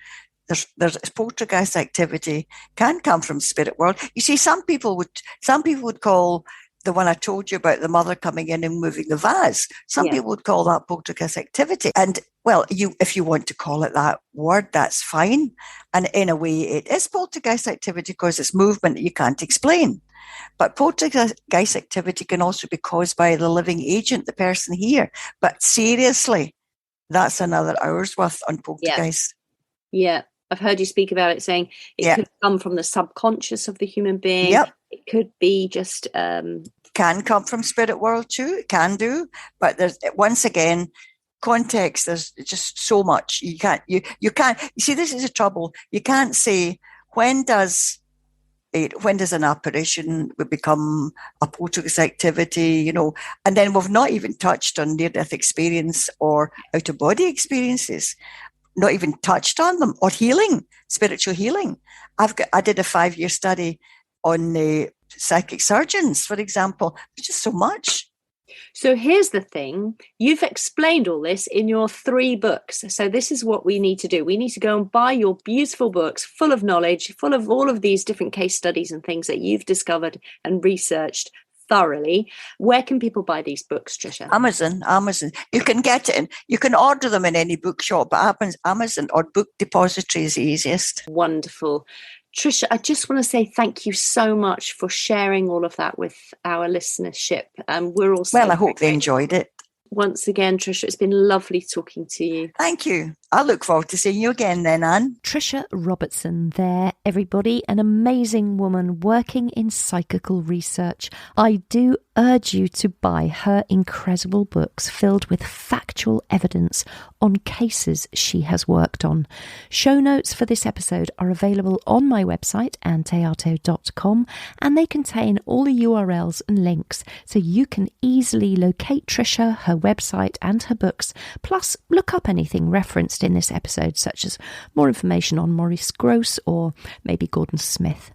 There's poltergeist activity can come from spirit world. You see, some people would call the one I told you about, the mother coming in and moving the vase. Some people would call that poltergeist activity. And well, if you want to call it that word, that's fine. And in a way, it is poltergeist activity because it's movement that you can't explain. But poltergeist activity can also be caused by the living agent, the person here. But seriously, that's another hour's worth on poltergeist. Yeah. I've heard you speak about it, saying it could come from the subconscious of the human being. Yep. It could be just... can come from spirit world too. It can do. But there's, once again, context, there's just so much. You can't... You see, this is the trouble. You can't say, when does an apparition become a poltergeist activity, and then we've not even touched on near-death experience or out-of-body experiences, not even touched on them, or healing, spiritual healing. I did a 5-year study on psychic surgeons, for example. There's just so much. So here's the thing. You've explained all this in your 3 books. So this is what we need to do. We need to go and buy your beautiful books full of knowledge, full of all of these different case studies and things that you've discovered and researched thoroughly. Where can people buy these books, Tricia? Amazon. You can get it in. You can order them in any bookshop, but Amazon or Book Depository is the easiest. Wonderful. Tricia, I just want to say thank you so much for sharing all of that with our listenership. We're also I hope they enjoyed it. Once again, Tricia, it's been lovely talking to you. Thank you. I look forward to seeing you again then, Anne. Tricia Robertson there, everybody, an amazing woman working in psychical research. I do urge you to buy her incredible books filled with factual evidence on cases she has worked on. Show notes for this episode are available on my website, anntheato.com, and they contain all the URLs and links so you can easily locate Tricia, her website and her books, plus look up anything referenced in this episode, such as more information on Maurice Grosse or maybe Gordon Smith.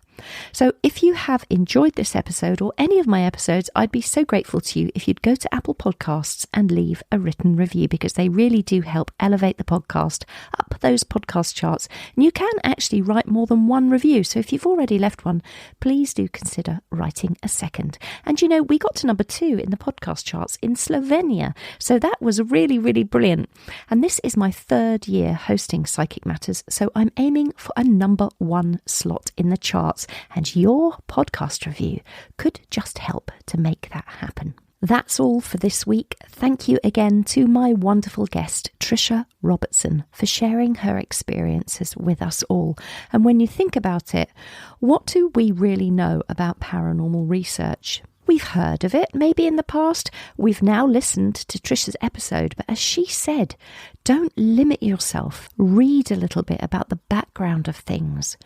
So if you have enjoyed this episode or any of my episodes, I'd be so grateful to you if you'd go to Apple Podcasts and leave a written review, because they really do help elevate the podcast up those podcast charts. And you can actually write more than one review. So if you've already left one, please do consider writing a second. And you know, we got to number 2 in the podcast charts in Slovenia. So that was really, really brilliant. And this is my 3rd year hosting Psychic Matters. So I'm aiming for a number 1 slot in the charts. And your podcast review could just help to make that happen. That's all for this week. Thank you again to my wonderful guest, Tricia Robertson, for sharing her experiences with us all. And when you think about it, what do we really know about paranormal research? We've heard of it, maybe in the past. We've now listened to Tricia's episode, but as she said, don't limit yourself. Read a little bit about the background of things.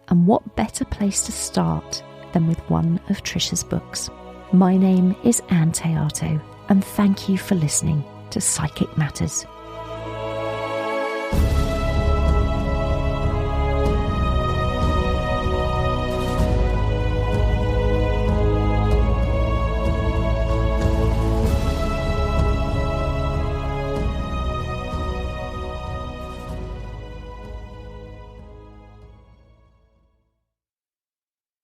And what better place to start than with one of Tricia's books? My name is Ann Théato, and thank you for listening to Psychic Matters.